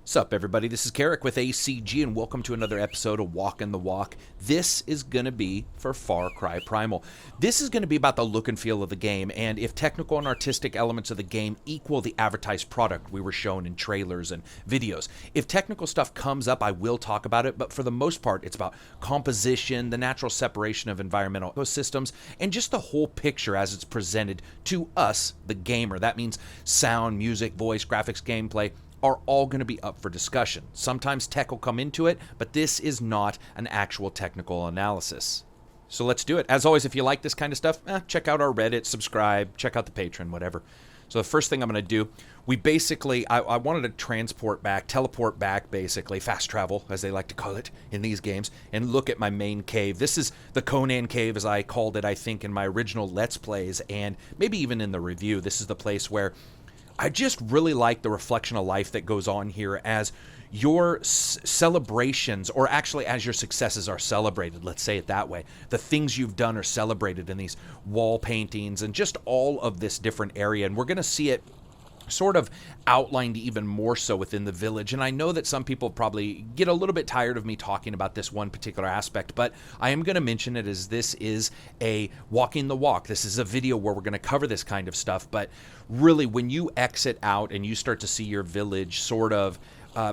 Sup, everybody? This is Karak with ACG, and welcome to another episode of Walking the Walk. This is going to be for Farcry Primal. This is going to be about the look and feel of the game, and if technical and artistic elements of the game equal the advertised product we were shown in trailers and videos. If technical stuff comes up, I will talk about it, but for the most part, it's about composition, the natural separation of environmental ecosystems, and just the whole picture as it's presented to us, the gamer. That means sound, music, voice, graphics, gameplay, are all going to be up for discussion. Sometimes tech will come into it, but this is not an actual technical analysis. So let's do it. As always, if you like this kind of stuff, check out our Reddit, subscribe, check out the Patreon, whatever. So the first thing I'm going to do, I wanted to teleport back, basically, fast travel, as they like to call it in these games, and look at my main cave. This is the Conan Cave, as I called it, I think, in my original Let's Plays, and maybe even in the review. This is the place where I just really like the reflection of life that goes on here as your celebrations, or actually as your successes are celebrated, let's say it that way. The things you've done are celebrated in these wall paintings and just all of this different area. And we're going to see it sort of outlined even more so within the village. And I know that some people probably get a little bit tired of me talking about this one particular aspect, but I am going to mention it as this is a walking the walk. This is a video where we're going to cover this kind of stuff. But really, when you exit out and you start to see your village sort of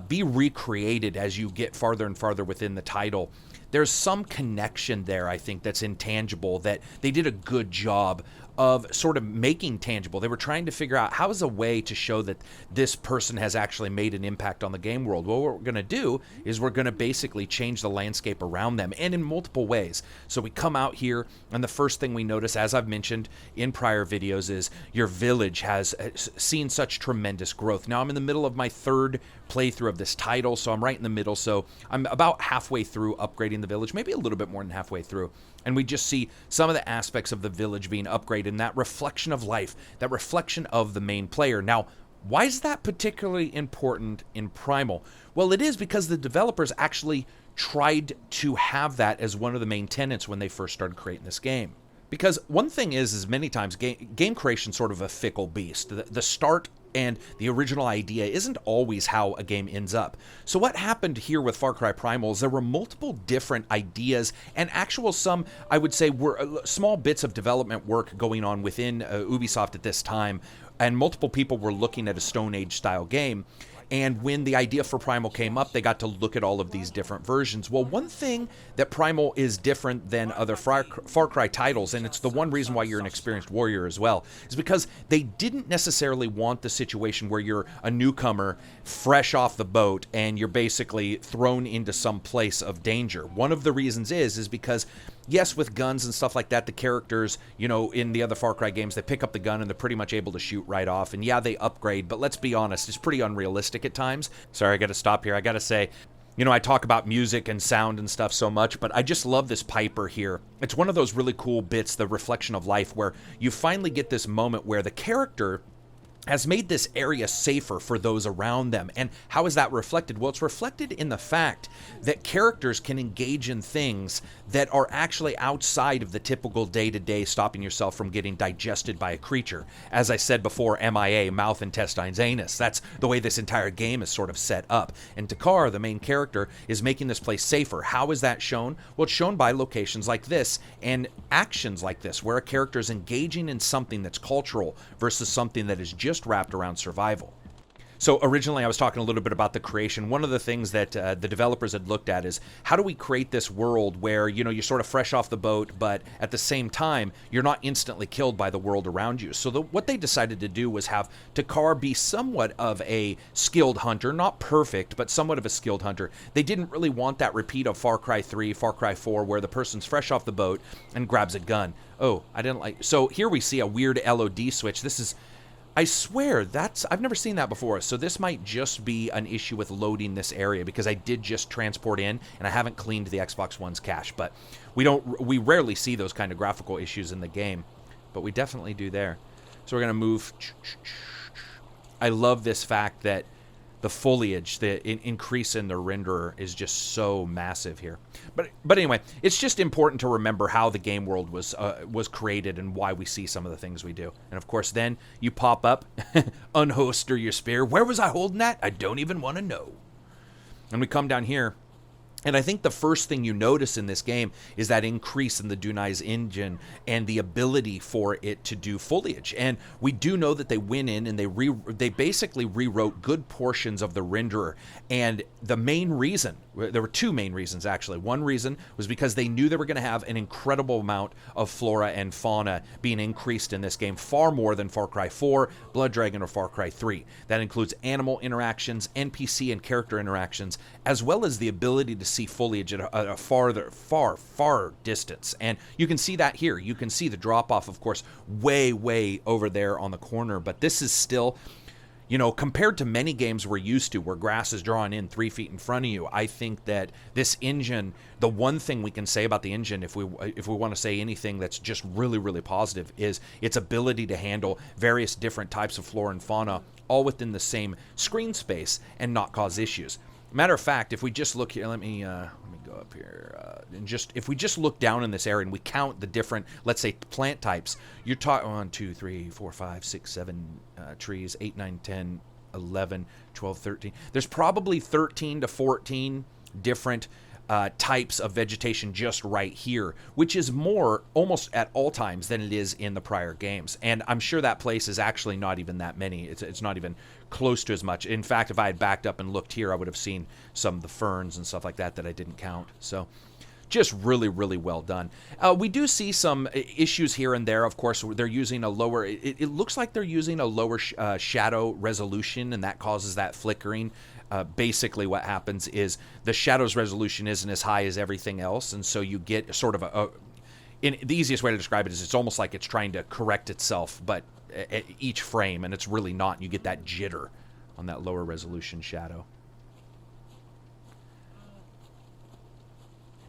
be recreated as you get farther and farther within the title, there's some connection there, I think, that's intangible, that they did a good job of sort of making tangible. They were trying to figure out how is a way to show that this person has actually made an impact on the game world. Well, what we're going to do is we're going to basically change the landscape around them, and in multiple ways. So we come out here, and the first thing we notice, as I've mentioned in prior videos, is your village has seen such tremendous growth. Now, I'm in the middle of my third playthrough of this title, so I'm right in the middle. So I'm about halfway through upgrading the village, maybe a little bit more than halfway through. And we just see some of the aspects of the village being upgraded, and that reflection of life, that reflection of the main player. Now, why is that particularly important in Primal? Well, it is because the developers actually tried to have that as one of the main tenets when they first started creating this game. Because one thing is many times game creation sort of a fickle beast. The start and the original idea isn't always how a game ends up. So what happened here with Far Cry Primal is there were multiple different ideas and some, I would say, were small bits of development work going on within Ubisoft at this time, and multiple people were looking at a Stone Age style game. And when the idea for Primal came up, they got to look at all of these different versions. Well, one thing that Primal is different than other Far Cry titles, and it's the one reason why you're an experienced warrior as well, is because they didn't necessarily want the situation where you're a newcomer, fresh off the boat, and you're basically thrown into some place of danger. One of the reasons is because, yes, with guns and stuff like that, the characters, in the other Far Cry games, they pick up the gun and they're pretty much able to shoot right off. And yeah, they upgrade, but let's be honest, it's pretty unrealistic at times. Sorry, I got to stop here. I got to say, I talk about music and sound and stuff so much, but I just love this Piper here. It's one of those really cool bits, the reflection of life, where you finally get this moment where the character has made this area safer for those around them. And how is that reflected? Well, it's reflected in the fact that characters can engage in things that are actually outside of the typical day-to-day, stopping yourself from getting digested by a creature. As I said before, MIA, mouth, intestines, anus. That's the way this entire game is sort of set up. And Takar, the main character, is making this place safer. How is that shown? Well, it's shown by locations like this and actions like this, where a character is engaging in something that's cultural versus something that is just wrapped around survival. So originally I was talking a little bit about the creation. One of the things that the developers had looked at is how do we create this world where, you're sort of fresh off the boat, but at the same time, you're not instantly killed by the world around you. So what they decided to do was have Takar be somewhat of a skilled hunter, not perfect, but somewhat of a skilled hunter. They didn't really want that repeat of Far Cry 3, Far Cry 4, where the person's fresh off the boat and grabs a gun. Oh, I didn't like... So here we see a weird LOD switch. This is... I swear, I've never seen that before, so this might just be an issue with loading this area, because I did just transport in, and I haven't cleaned the Xbox One's cache, but we rarely see those kind of graphical issues in the game, but we definitely do there. So we're going to move. I love this fact that the foliage, the increase in the renderer is just so massive here. But anyway, it's just important to remember how the game world was created and why we see some of the things we do. And of course, then you pop up, unholster your spear. Where was I holding that? I don't even want to know. And we come down here. And I think the first thing you notice in this game is that increase in the Dunai's engine and the ability for it to do foliage. And we do know that they went in and they basically rewrote good portions of the renderer. And the main reason, there were two main reasons actually. One reason was because they knew they were going to have an incredible amount of flora and fauna being increased in this game, far more than Far Cry 4, Blood Dragon, or Far Cry 3. That includes animal interactions, NPC and character interactions, as well as the ability to see foliage at a far distance. And you can see that here. You can see the drop off, of course, way over there on the corner. But this is still, you know, compared to many games we're used to where grass is drawn in 3 feet in front of you, I think that this engine, the one thing we can say about the engine, if we want to say anything that's just really positive, is its ability to handle various different types of flora and fauna all within the same screen space and not cause issues. Matter of fact, if we just look here, let me go up here, and just if we just look down in this area and we count the different, let's say, plant types, you're talking 1, 2, 3, 4, 5, 6, 7 trees, 8, 9, 10, 11, 12, 13. There's probably 13 to 14 different types of vegetation just right here, which is more almost at all times than it is in the prior games. And I'm sure that place is actually not even that many. It's not even close to as much. In fact, if I had backed up and looked here, I would have seen some of the ferns and stuff like that I didn't count. So just really well done. We do see some issues here and there. Of course, they're using a lower, it looks like they're using a lower shadow resolution, and that causes that flickering. Basically what happens is the shadow's resolution isn't as high as everything else, and so you get sort of the easiest way to describe it is it's almost like it's trying to correct itself, but at each frame, and it's really not. You get that jitter on that lower resolution shadow.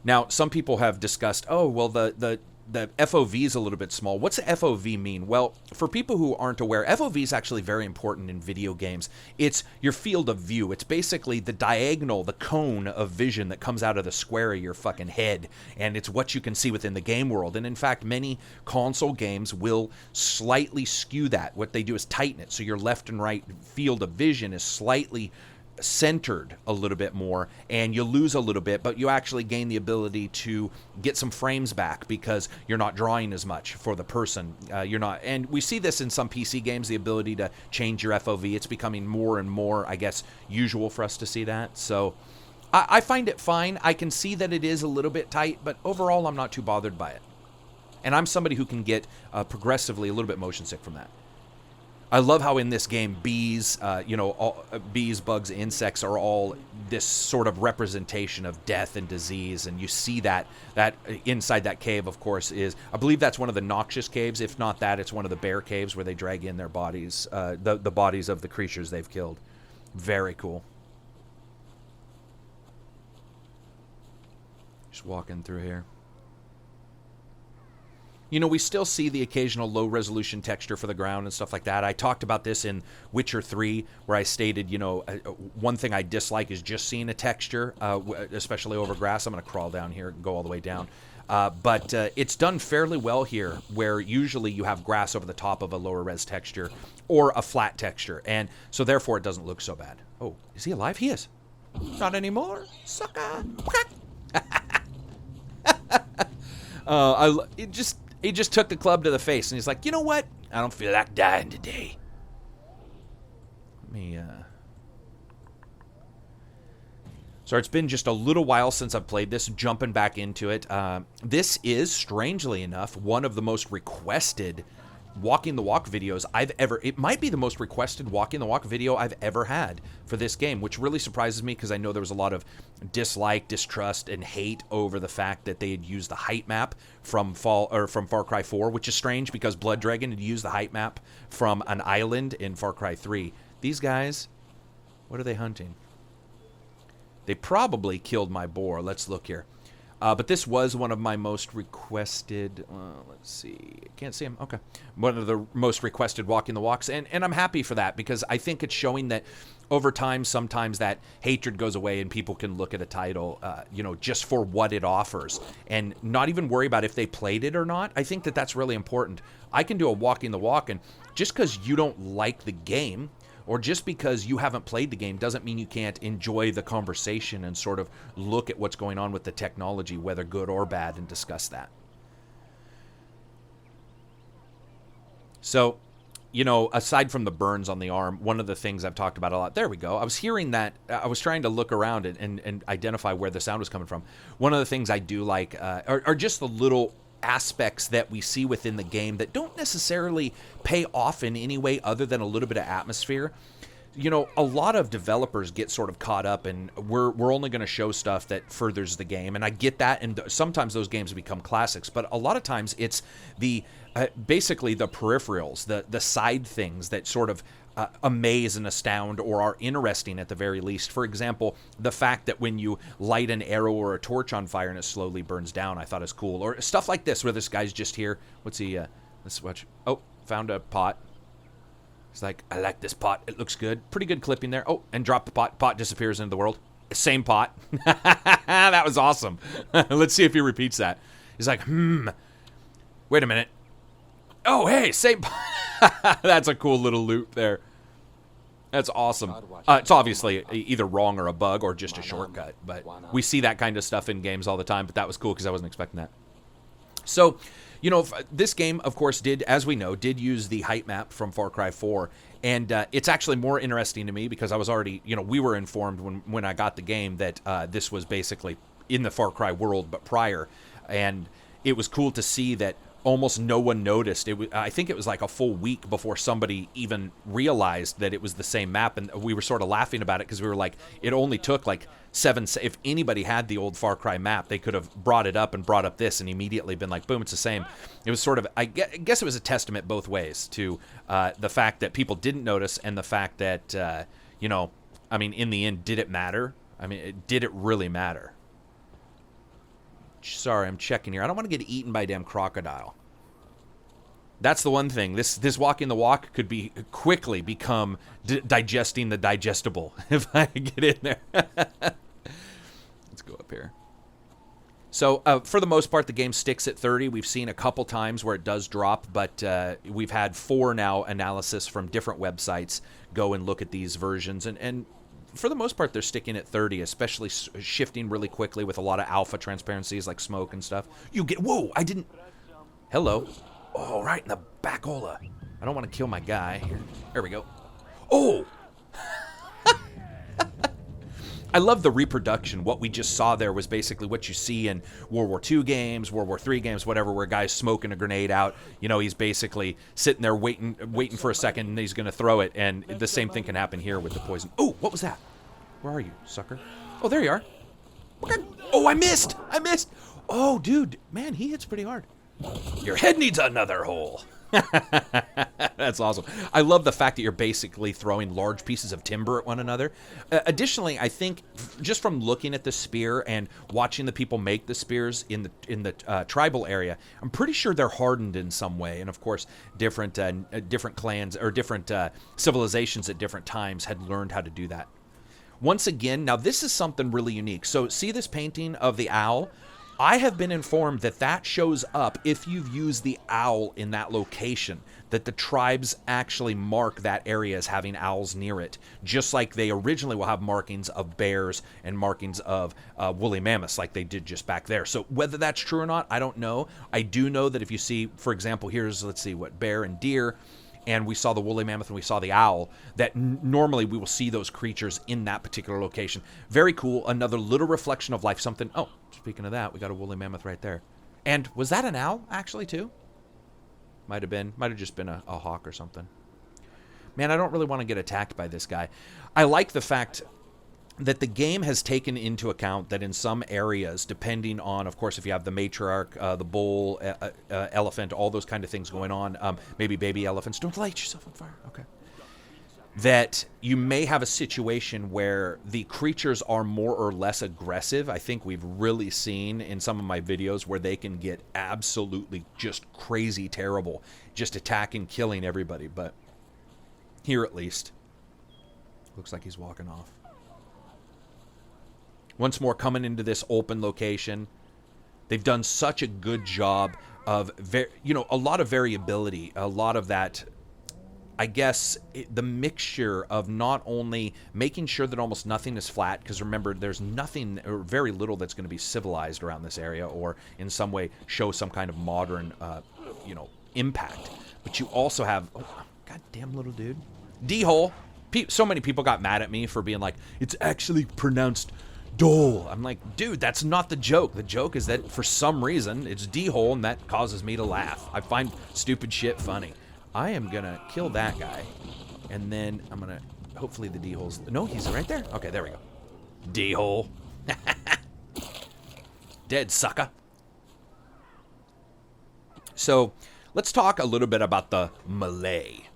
Now, some people have discussed, oh, well, the FOV is a little bit small. What's the FOV mean? Well, for people who aren't aware, FOV is actually very important in video games. It's your field of view. It's basically the diagonal, the cone of vision that comes out of the square of your fucking head, and it's what you can see within the game world. And in fact, many console games will slightly skew that. What they do is tighten it, so your left and right field of vision is slightly centered a little bit more, and you lose a little bit, but you actually gain the ability to get some frames back because you're not drawing as much for the person. You're not, and we see this in some PC games, the ability to change your FOV. It's becoming more and more, I guess, usual for us to see that. So I find it fine. I can see that it is a little bit tight, but overall I'm not too bothered by it. And I'm somebody who can get progressively a little bit motion sick from that. I love how in this game, bees, bees, bugs, insects are all this sort of representation of death and disease, and you see that inside that cave, of course, is, I believe that's one of the noxious caves. If not that, it's one of the bear caves where they drag in their bodies, the bodies of the creatures they've killed. Very cool. Just walking through here. You know, we still see the occasional low-resolution texture for the ground and stuff like that. I talked about this in Witcher 3, where I stated, you know, one thing I dislike is just seeing a texture, especially over grass. I'm going to crawl down here and go all the way down. But it's done fairly well here, where usually you have grass over the top of a lower-res texture or a flat texture, and so therefore it doesn't look so bad. Oh, is he alive? He is. Not anymore, sucker. He just took the club to the face, and he's like, you know what? I don't feel like dying today. Let me, So it's been just a little while since I've played this, jumping back into it. This is, strangely enough, one of the most requested Walking the Walk videos I've ever... It might be the most requested Walking the Walk video I've ever had for this game, which really surprises me because I know there was a lot of dislike, distrust, and hate over the fact that they had used the height map from Far Cry 4, which is strange because Blood Dragon had used the height map from an island in Far Cry 3. These guys, what are they hunting? They probably killed my boar. Let's look here. But this was one of my most requested, let's see, can't see him, okay. One of the most requested Walking the Walks, and I'm happy for that, because I think it's showing that over time, sometimes that hatred goes away and people can look at a title, just for what it offers, and not even worry about if they played it or not. I think that that's really important. I can do a Walking the Walk, and just because you don't like the game, or just because you haven't played the game, doesn't mean you can't enjoy the conversation and sort of look at what's going on with the technology, whether good or bad, and discuss that. So, aside from the burns on the arm, one of the things I've talked about a lot, there we go. I was hearing that, I was trying to look around and identify where the sound was coming from. One of the things I do like are just the little aspects that we see within the game that don't necessarily pay off in any way other than a little bit of atmosphere. A lot of developers get sort of caught up, and we're only going to show stuff that furthers the game, and I get that, and sometimes those games become classics, but a lot of times it's the basically the peripherals, the side things that sort of amaze and astound, or are interesting at the very least. For example, the fact that when you light an arrow or a torch on fire and it slowly burns down, I thought is cool. Or stuff like this, where this guy's just here. What's he, let's watch. Oh, found a pot. He's like, I like this pot. It looks good. Pretty good clipping there. Oh, and drop the pot. Pot disappears into the world. Same pot. That was awesome. Let's see if he repeats that. He's like, wait a minute. Oh, hey, same pot. That's a cool little loop there. That's awesome. It's obviously either wrong or a bug or just a shortcut, but we see that kind of stuff in games all the time, but that was cool because I wasn't expecting that. So, this game, of course, as we know, did use the height map from Far Cry 4, and it's actually more interesting to me because I was already, we were informed when I got the game that this was basically in the Far Cry world, but prior, and it was cool to see that almost no one noticed. I think it was like a full week before somebody even realized that it was the same map, and we were sort of laughing about it because we were like, it only took like if anybody had the old Far Cry map, they could have brought it up and brought up this and immediately been like, boom, it's the same. It was sort of, I guess it was a testament both ways to the fact that people didn't notice, and the fact that, in the end, did it matter? Did it really matter? Sorry, I'm checking here. I don't want to get eaten by a damn crocodile. That's the one thing. This Walking the Walk could quickly become digesting the digestible if I get in there. Let's go up here. So, for the most part, the game sticks at 30. We've seen a couple times where it does drop, but we've had 4 now analysis from different websites go and look at these versions, and for the most part, they're sticking at 30, especially shifting really quickly with a lot of alpha transparencies like smoke and stuff. Whoa, I didn't... Hello. Oh, right in the backola. I don't want to kill my guy. Here, there we go. Oh! I love the reproduction. What we just saw there was basically what you see in World War II games, World War III games, whatever, where a guy's smoking a grenade out. He's basically sitting there waiting for a second, and he's going to throw it. And the same thing can happen here with the poison. Oh, what was that? Where are you, sucker? Oh, there you are. Oh, I missed. Oh, dude. Man, he hits pretty hard. Your head needs another hole. That's awesome. I love the fact that you're basically throwing large pieces of timber at one another. Additionally, I think just from looking at the spear and watching the people make the spears in the tribal area, I'm pretty sure they're hardened in some way. And of course, different clans or different civilizations at different times had learned how to do that. Once again, now this is something really unique. So see this painting of the owl? I have been informed that shows up if you've used the owl in that location, that the tribes actually mark that area as having owls near it, just like they originally will have markings of bears and markings of woolly mammoths like they did just back there. So whether that's true or not, I don't know. I do know that if you see, for example, here's, let's see, bear and deer, and we saw the woolly mammoth and we saw the owl, that normally we will see those creatures in that particular location. Very cool. Another little reflection of life. Something. Oh, speaking of that, we got a woolly mammoth right there. And was that an owl, actually, too? Might have just been a hawk or something. Man, I don't really want to get attacked by this guy. I like the fact that the game has taken into account that in some areas, depending on, of course, if you have the matriarch, the bull, elephant, all those kind of things going on, maybe baby elephants. Don't light yourself on fire. Okay. that you may have a situation where the creatures are more or less aggressive. I think we've really seen in some of my videos where they can get absolutely just crazy terrible, just attacking, killing everybody. But here at least, looks like he's walking off. Once more, coming into this open location. They've done such a good job of, a lot of variability, a lot of that, I guess, the mixture of not only making sure that almost nothing is flat, because remember, there's nothing or very little that's going to be civilized around this area or in some way show some kind of modern, impact. But you also have, goddamn little dude, D-hole. So many people got mad at me for being like, it's actually pronounced Dole. I'm like, dude, that's not the joke. The joke is that for some reason it's D-hole, and that causes me to laugh. I find stupid shit funny. I am gonna kill that guy, and then I'm gonna, hopefully the D-hole's, no, he's right there. Okay, there we go. D-hole. Dead, sucker. So let's talk a little bit about the melee.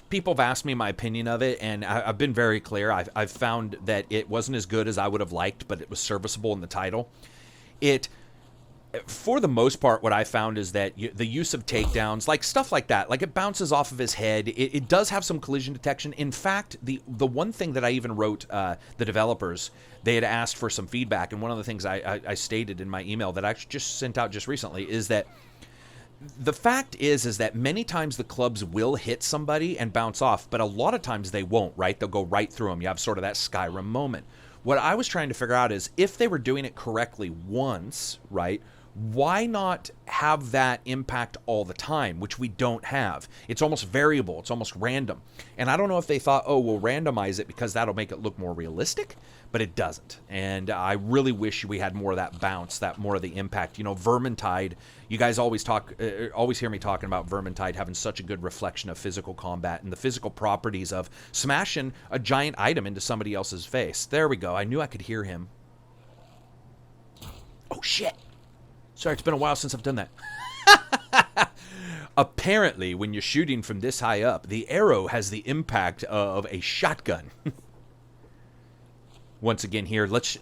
People have asked me my opinion of it, and I've been very clear. I've found that it wasn't as good as I would have liked, but it was serviceable in the title. For the most part, what I found is that the use of takedowns, like stuff like that, like it bounces off of his head. It does have some collision detection. In fact, the one thing that I even wrote the developers, they had asked for some feedback, and one of the things I stated in my email that I just sent out just recently is that the fact is that many times the clubs will hit somebody and bounce off, but a lot of times they won't, right? They'll go right through them. You have sort of that Skyrim moment. What I was trying to figure out is if they were doing it correctly once, right, why not have that impact all the time, which we don't have? It's almost variable. It's almost random. And I don't know if they thought, oh, we'll randomize it because that'll make it look more realistic, but it doesn't. And I really wish we had more of that bounce, that more of the impact. You know, Vermintide, you guys always hear me talking about Vermintide having such a good reflection of physical combat and the physical properties of smashing a giant item into somebody else's face. There we go. I knew I could hear him. Oh, shit. Sorry, it's been a while since I've done that. Apparently, when you're shooting from this high up, the arrow has the impact of a shotgun. Once again here, let's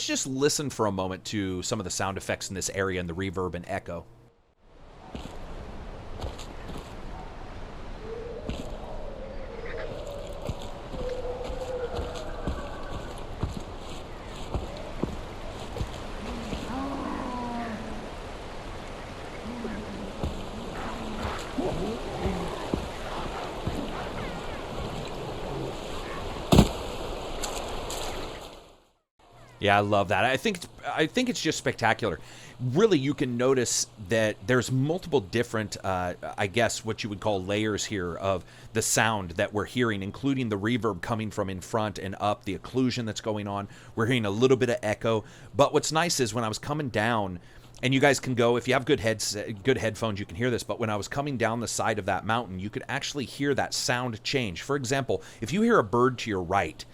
just listen for a moment to some of the sound effects in this area and the reverb and echo. Yeah, I love that. I think it's just spectacular. Really, you can notice that there's multiple different, I guess, what you would call layers here of the sound that we're hearing, including the reverb coming from in front and up, the occlusion that's going on. We're hearing a little bit of echo. But what's nice is when I was coming down, and you guys can go, if you have good headphones, you can hear this, but when I was coming down the side of that mountain, you could actually hear that sound change. For example, if you hear a bird to your right,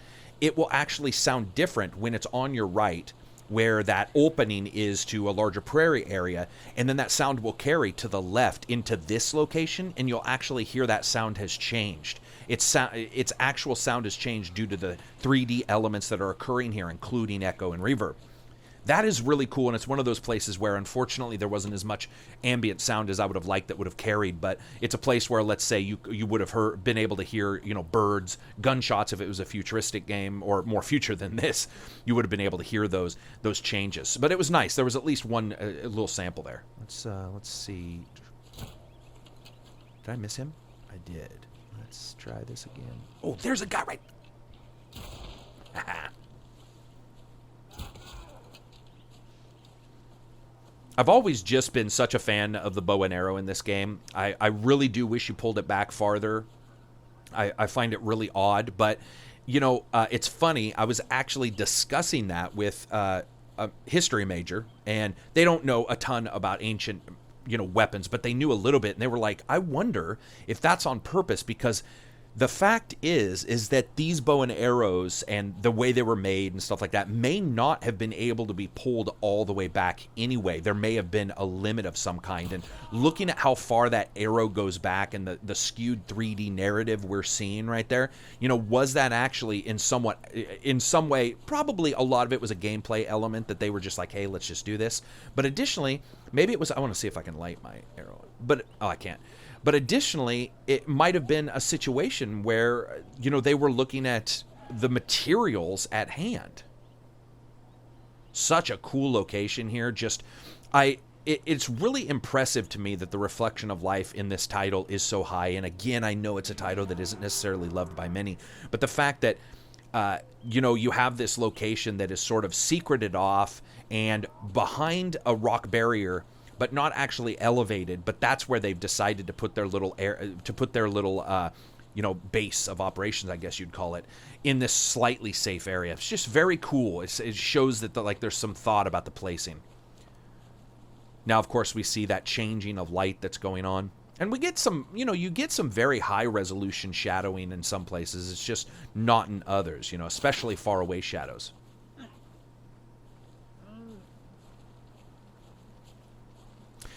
it will actually sound different when it's on your right, where that opening is to a larger prairie area, and then that sound will carry to the left into this location, and you'll actually hear that sound has changed. Its actual sound has changed due to the 3D elements that are occurring here, including echo and reverb. That is really cool, and it's one of those places where, unfortunately, there wasn't as much ambient sound as I would have liked that would have carried, but it's a place where, let's say, you would have been able to hear, birds, gunshots if it was a futuristic game, or more future than this, you would have been able to hear those changes. But it was nice. There was at least one a little sample there. Let's see. Did I miss him? I did. Let's try this again. Oh, there's a guy right. I've always just been such a fan of the bow and arrow in this game. I really do wish you pulled it back farther. I find it really odd, but, it's funny. I was actually discussing that with a history major, and they don't know a ton about ancient, weapons, but they knew a little bit, and they were like, I wonder if that's on purpose, because The fact is that these bow and arrows and the way they were made and stuff like that may not have been able to be pulled all the way back anyway. There may have been a limit of some kind. And looking at how far that arrow goes back and the skewed 3D narrative we're seeing right there, was that actually in some way, probably a lot of it was a gameplay element that they were just like, hey, let's just do this. But additionally, maybe it was, I want to see if I can light my arrow, but I can't. But additionally, it might have been a situation where, they were looking at the materials at hand. Such a cool location here. It's really impressive to me that the reflection of life in this title is so high. And again, I know it's a title that isn't necessarily loved by many. But the fact that, you have this location that is sort of secreted off and behind a rock barrier, but not actually elevated. But that's where they've decided to put their little base of operations, I guess you'd call it, in this slightly safe area. It's just very cool. It shows that there's some thought about the placing. Now, of course, we see that changing of light that's going on. And we get some, you get some very high resolution shadowing in some places. It's just not in others, especially far away shadows.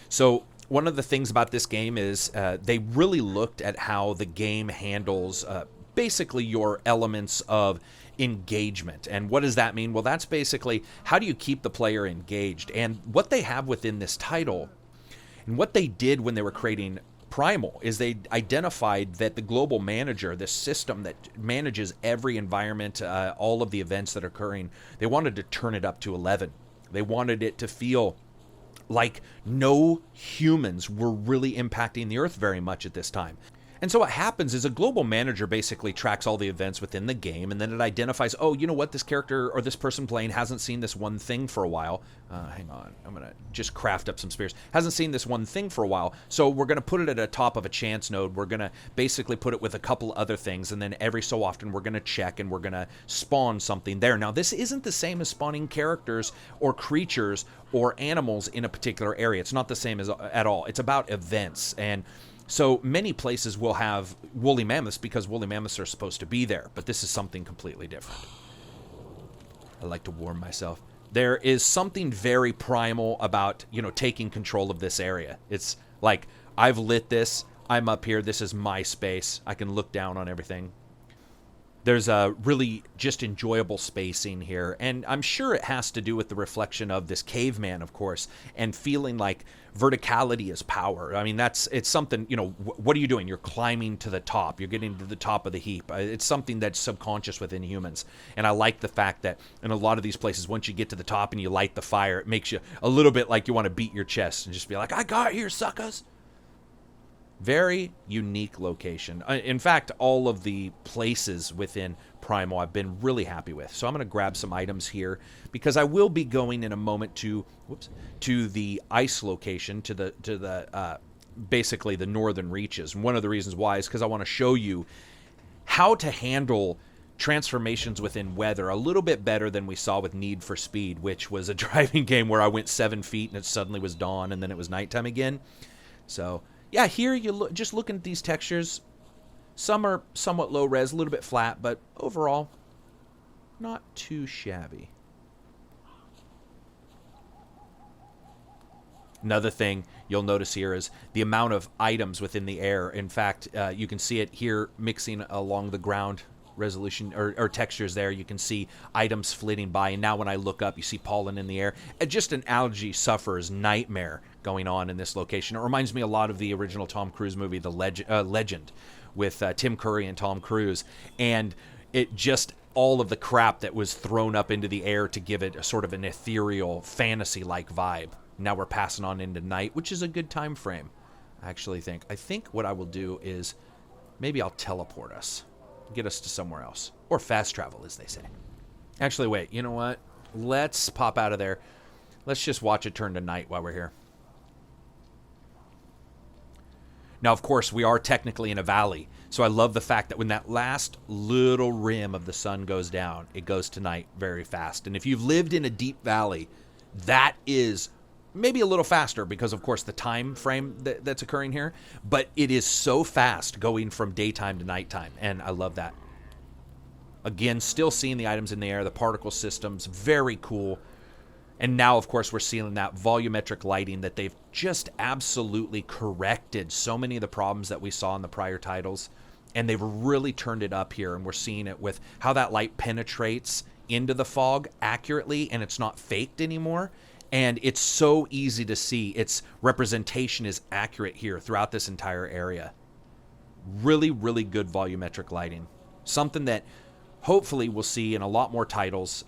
So one of the things about this game is they really looked at how the game handles basically your elements of engagement. And what does that mean? Well, that's basically how do you keep the player engaged? And what they have within this title, and what they did when they were creating Primal, is they identified that the global manager, this system that manages every environment, all of the events that are occurring, they wanted to turn it up to 11. They wanted it to feel like no humans were really impacting the Earth very much at this time. And so what happens is a global manager basically tracks all the events within the game, and then it identifies, oh, you know what, this character or this person playing hasn't seen this one thing for a while. Hang on, I'm going to just craft up some spears. Hasn't seen this one thing for a while, so we're going to put it at the top of a chance node. We're going to basically put it with a couple other things, and then every so often we're going to check and we're going to spawn something there. Now, this isn't the same as spawning characters or creatures or animals in a particular area. It's not the same at all. It's about events. And so many places will have woolly mammoths because woolly mammoths are supposed to be there, but this is something completely different. I like to warm myself. There is something very primal about, taking control of this area. It's like, I've lit this, I'm up here, this is my space, I can look down on everything. There's a really just enjoyable spacing here, and I'm sure it has to do with the reflection of this caveman, of course, and feeling like verticality is power. I mean, it's something, what are you doing? You're climbing to the top. You're getting to the top of the heap. It's something that's subconscious within humans, and I like the fact that in a lot of these places, once you get to the top and you light the fire, it makes you a little bit like you want to beat your chest and just be like, I got here, suckers. Very unique location. In fact, all of the places within Primal I've been really happy with. So I'm going to grab some items here because I will be going in a moment to the ice location, to the basically the northern reaches. And one of the reasons why is because I want to show you how to handle transformations within weather a little bit better than we saw with Need for Speed, which was a driving game where I went 7 feet and it suddenly was dawn and then it was nighttime again. So yeah, here just looking at these textures, some are somewhat low res, a little bit flat, but overall, not too shabby. Another thing you'll notice here is the amount of items within the air. In fact, you can see it here mixing along the ground resolution or textures there. You can see items flitting by, and now when I look up, you see pollen in the air. Just an allergy sufferer's nightmare going on in this location. It reminds me a lot of the original Tom Cruise movie, The Legend, with Tim Curry and Tom Cruise, and it just all of the crap that was thrown up into the air to give it a sort of an ethereal, fantasy-like vibe. Now we're passing on into night, which is a good time frame, I actually think. I think what I will do is maybe I'll teleport us, get us to somewhere else, or fast travel, as they say. Actually, wait, you know what? Let's pop out of there. Let's just watch it turn to night while we're here. Now, of course, we are technically in a valley, so I love the fact that when that last little rim of the sun goes down, it goes to night very fast. And if you've lived in a deep valley, that is maybe a little faster because, of course, the time frame that's occurring here. But it is so fast going from daytime to nighttime, and I love that. Again, still seeing the items in the air, the particle systems, very cool. And now, of course, we're seeing that volumetric lighting that they've just absolutely corrected so many of the problems that we saw in the prior titles. And they've really turned it up here, and we're seeing it with how that light penetrates into the fog accurately, and it's not faked anymore. And it's so easy to see. Its representation is accurate here throughout this entire area. Really, really good volumetric lighting. Something that hopefully we'll see in a lot more titles.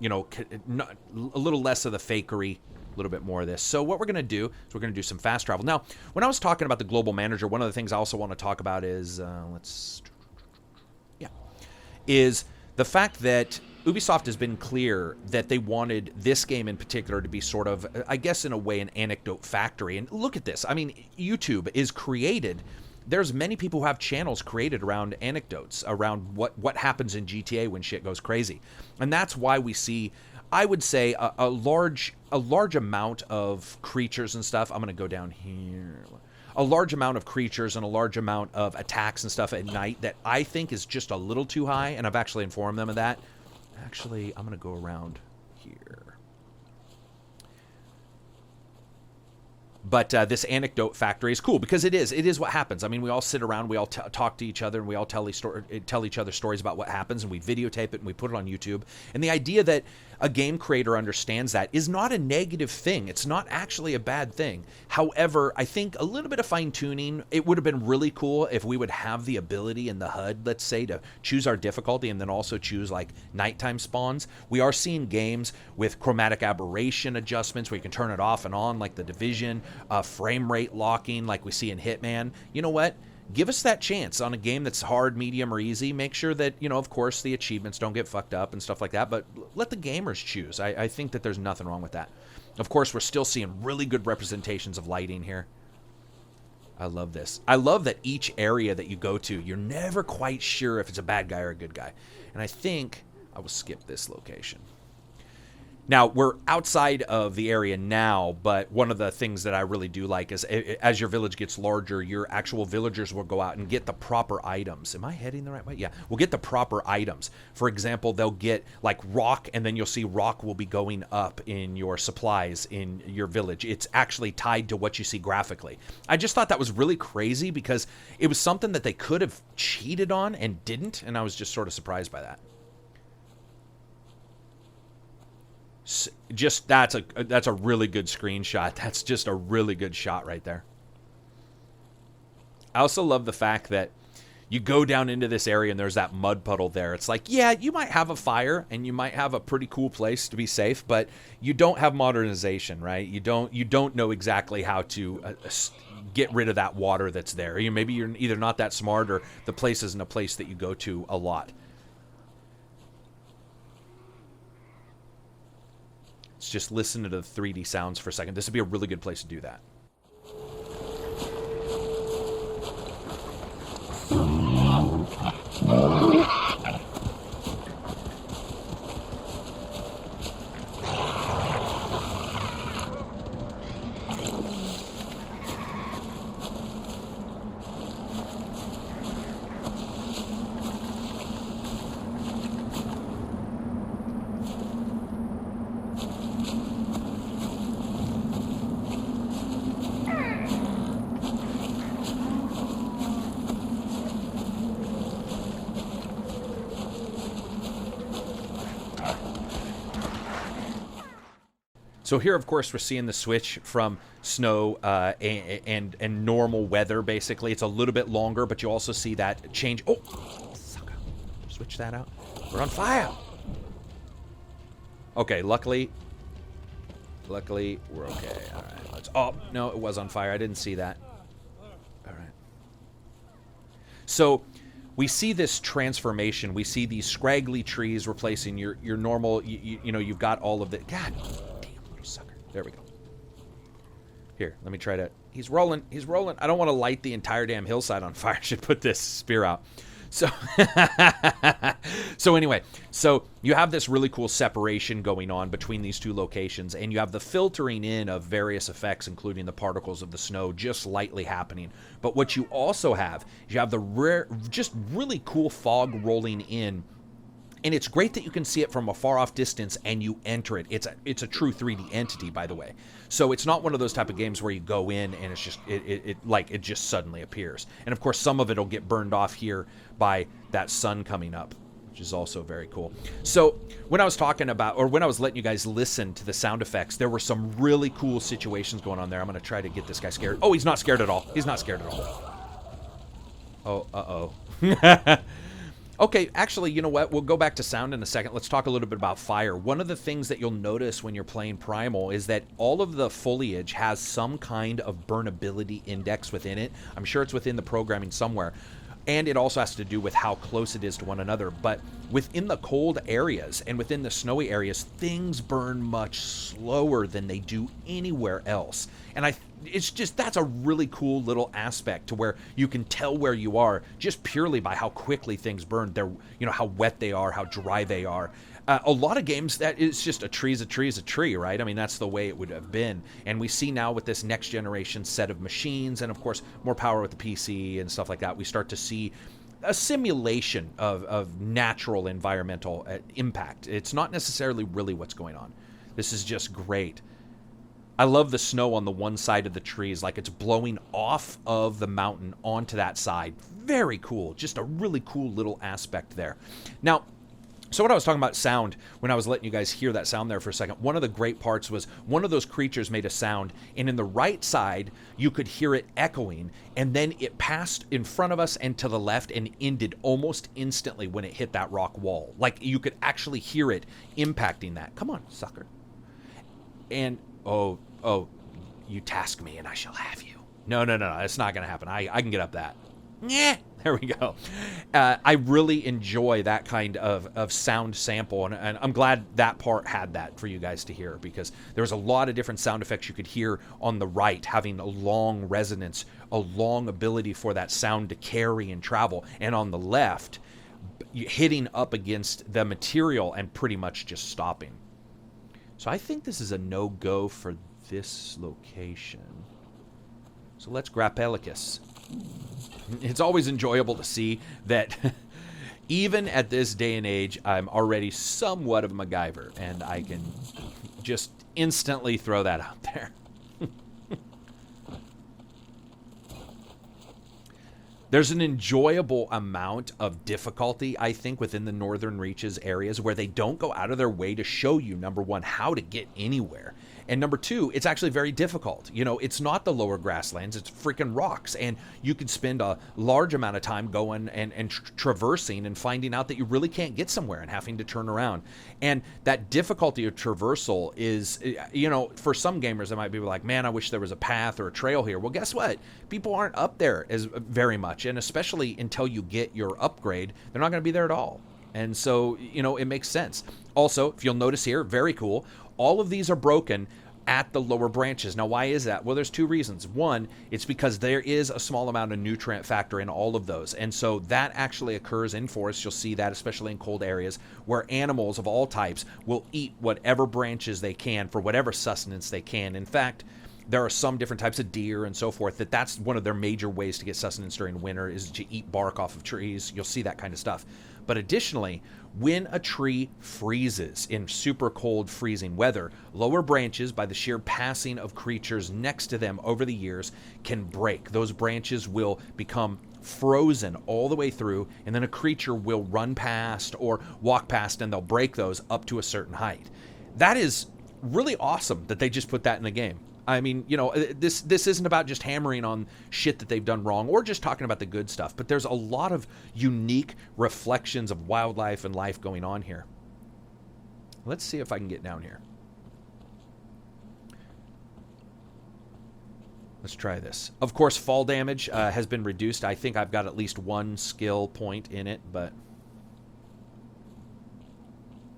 You know, a little less of the fakery, a little bit more of this. So what we're going to do is we're going to do some fast travel. Now, when I was talking about the global manager, one of the things I also want to talk about is, is the fact that Ubisoft has been clear that they wanted this game in particular to be sort of, I guess in a way, an anecdote factory. And look at this. I mean, YouTube is created. There's many people who have channels created around anecdotes, around what happens in GTA when shit goes crazy. And that's why we see, I would say, a large amount of creatures and stuff. I'm going to go down here. A large amount of creatures and a large amount of attacks and stuff at night that I think is just a little too high, and I've actually informed them of that. Actually, I'm going to go around here. But this anecdote factory is cool because it is what happens. I mean, we all sit around, we all talk to each other, and we all tell each other stories about what happens, and we videotape it, and we put it on YouTube. And the idea that a game creator understands that is not a negative thing. It's not actually a bad thing. However, I think a little bit of fine-tuning, it would have been really cool if we would have the ability in the HUD, let's say, to choose our difficulty and then also choose, like, nighttime spawns. We are seeing games with chromatic aberration adjustments where you can turn it off and on, like The Division, frame rate locking like we see in Hitman. You know what? Give us that chance on a game that's hard, medium, or easy. Make sure that, you know, of course, the achievements don't get fucked up and stuff like that, but let the gamers choose. I think that there's nothing wrong with that. Of course, we're still seeing really good representations of lighting here. I love this. I love that each area that you go to, you're never quite sure if it's a bad guy or a good guy. And I think I will skip this location. Now, we're outside of the area now, but one of the things that I really do like is as your village gets larger, your actual villagers will go out and get the proper items. Am I heading the right way? Yeah, we'll get the proper items. For example, they'll get like rock, and then you'll see rock will be going up in your supplies in your village. It's actually tied to what you see graphically. I just thought that was really crazy because it was something that they could have cheated on and didn't, and I was just sort of surprised by that. Just that's a really good screenshot. That's just a really good shot right there. I also love the fact that you go down into this area and there's that mud puddle there. It's like, yeah, you might have a fire and you might have a pretty cool place to be safe, but you don't have modernization, right? You don't know exactly how to get rid of that water that's there. Maybe you're either not that smart or the place isn't a place that you go to a lot. Let's just listen to the 3D sounds for a second. This would be a really good place to do that. So here, of course, we're seeing the switch from snow and normal weather, basically. It's a little bit longer, but you also see that change. Oh, sucker. Switch that out. We're on fire. Okay, luckily, we're okay. All right, let's... Oh, no, it was on fire. I didn't see that. All right. So we see this transformation. We see these scraggly trees replacing your normal, you know, you've got all of the... God. Sucker. There we go. Here, let me try to... He's rolling. He's rolling. I don't want to light the entire damn hillside on fire. I should put this spear out. So, so anyway, so you have this really cool separation going on between these two locations, and you have the filtering in of various effects, including the particles of the snow just lightly happening. But what you also have is you have the rare, just really cool fog rolling in. And it's great that you can see it from a far off distance and you enter it. It's a true 3D entity, by the way. So it's not one of those type of games where you go in and it's just it just suddenly appears. And of course, some of it will get burned off here by that sun coming up, which is also very cool. So when I was talking about, or when I was letting you guys listen to the sound effects, there were some really cool situations going on there. I'm going to try to get this guy scared. Oh, he's not scared at all. He's not scared at all. Oh, uh-oh. Okay, actually, you know what? We'll go back to sound in a second. Let's talk a little bit about fire. One of the things that you'll notice when you're playing Primal is that all of the foliage has some kind of burnability index within it. I'm sure it's within the programming somewhere. And it also has to do with how close it is to one another. But within the cold areas and within the snowy areas, things burn much slower than they do anywhere else. And it's just, that's a really cool little aspect to where you can tell where you are just purely by how quickly things burn. They're, you know, how wet they are, how dry they are. A lot of games, that is just a tree is a tree is a tree, right? I mean, that's the way it would have been. And we see now with this next generation set of machines and, of course, more power with the PC and stuff like that, we start to see a simulation of natural environmental impact. It's not necessarily really what's going on. This is just great. I love the snow on the one side of the trees, like it's blowing off of the mountain onto that side. Very cool. Just a really cool little aspect there. Now, so what I was talking about sound, when I was letting you guys hear that sound there for a second, one of the great parts was one of those creatures made a sound, and in the right side, you could hear it echoing, and then it passed in front of us and to the left and ended almost instantly when it hit that rock wall. Like, you could actually hear it impacting that. Come on, sucker. And, oh, you task me and I shall have you. No, it's not going to happen. I can get up that. Yeah, there we go. I really enjoy that kind of sound sample, and I'm glad that part had that for you guys to hear, because there's a lot of different sound effects you could hear on the right, having a long resonance, a long ability for that sound to carry and travel, and on the left, hitting up against the material and pretty much just stopping. So I think this is a no-go for this location. So let's Grapelicus. It's always enjoyable to see that even at this day and age, I'm already somewhat of a MacGyver, and I can just instantly throw that out there. There's an enjoyable amount of difficulty, I think, within the Northern Reaches areas where they don't go out of their way to show you, number one, how to get anywhere. And number two, it's actually very difficult. You know, it's not the lower grasslands, it's freaking rocks. And you could spend a large amount of time going and traversing and finding out that you really can't get somewhere and having to turn around. And that difficulty of traversal is, you know, for some gamers, they might be like, man, I wish there was a path or a trail here. Well, guess what? People aren't up there as very much. And especially until you get your upgrade, they're not going to be there at all. And so, you know, it makes sense. Also, if you'll notice here, very cool, all of these are broken at the lower branches. Now, why is that? Well, there's two reasons. One, it's because there is a small amount of nutrient factor in all of those. And so that actually occurs in forests. You'll see that, especially in cold areas, where animals of all types will eat whatever branches they can for whatever sustenance they can. In fact, there are some different types of deer and so forth that's one of their major ways to get sustenance during winter is to eat bark off of trees. You'll see that kind of stuff. But additionally, when a tree freezes in super cold freezing weather, lower branches, by the sheer passing of creatures next to them over the years, can break. Those branches will become frozen all the way through, and then a creature will run past or walk past, and they'll break those up to a certain height. That is really awesome that they just put that in the game. I mean, you know, this isn't about just hammering on shit that they've done wrong or just talking about the good stuff, but there's a lot of unique reflections of wildlife and life going on here. Let's see if I can get down here. Let's try this. Of course, fall damage has been reduced. I think I've got at least one skill point in it, but...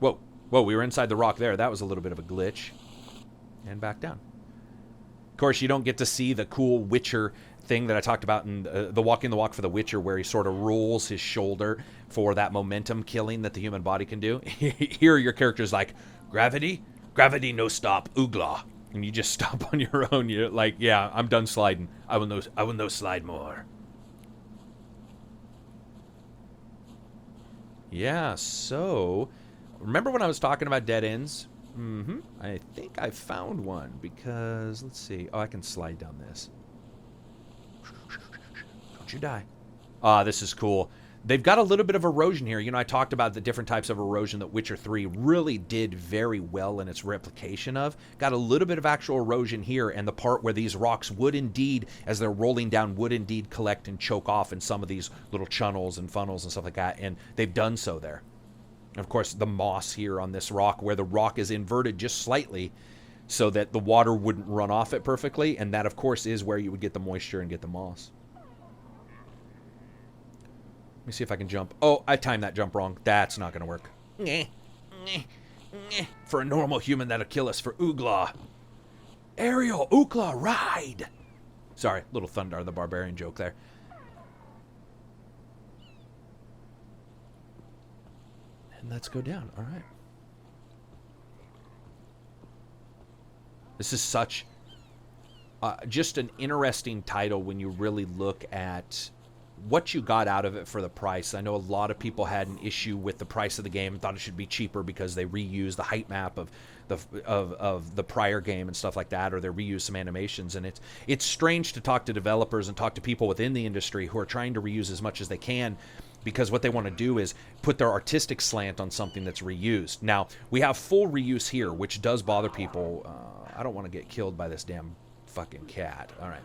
Whoa, we were inside the rock there. That was a little bit of a glitch. And back down. Of course, you don't get to see the cool Witcher thing that I talked about in the Walking the Walk for The Witcher, where he sort of rolls his shoulder for that momentum killing that the human body can do. Here, your character's like, gravity no stop, oogla, and you just stop on your own. You're like, yeah, I'm done sliding. I will no slide more. Yeah, so remember when I was talking about dead ends? I think I found one, because let's see. Oh, I can slide down this. Don't you die. Ah, this is cool. They've got a little bit of erosion here. You know, I talked about the different types of erosion that Witcher 3 really did very well in its replication of. Got a little bit of actual erosion here, and the part where these rocks would indeed, as they're rolling down, would indeed collect and choke off in some of these little channels and funnels and stuff like that, and they've done so there. Of course, the moss here on this rock, where the rock is inverted just slightly so that the water wouldn't run off it perfectly, and that, of course, is where you would get the moisture and get the moss. Let me see if I can jump. Oh, I timed that jump wrong. That's not going to work. For a normal human, that'll kill us. For Oogla. Ariel, Oogla, ride! Sorry, little Thundar the Barbarian joke there. And let's go down. All right. This is such just an interesting title when you really look at what you got out of it for the price. I know a lot of people had an issue with the price of the game, thought it should be cheaper because they reused the height map of the prior game and stuff like that, or they reused some animations. And it's strange to talk to developers and talk to people within the industry who are trying to reuse as much as they can, because what they want to do is put their artistic slant on something that's reused. Now, we have full reuse here, which does bother people. I don't want to get killed by this damn fucking cat. All right.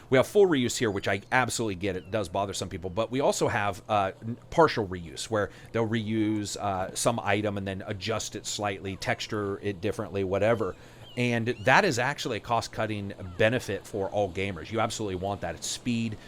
We have full reuse here, which I absolutely get. It does bother some people. But we also have partial reuse, where they'll reuse some item and then adjust it slightly, texture it differently, whatever. And that is actually a cost-cutting benefit for all gamers. You absolutely want that. It's speed.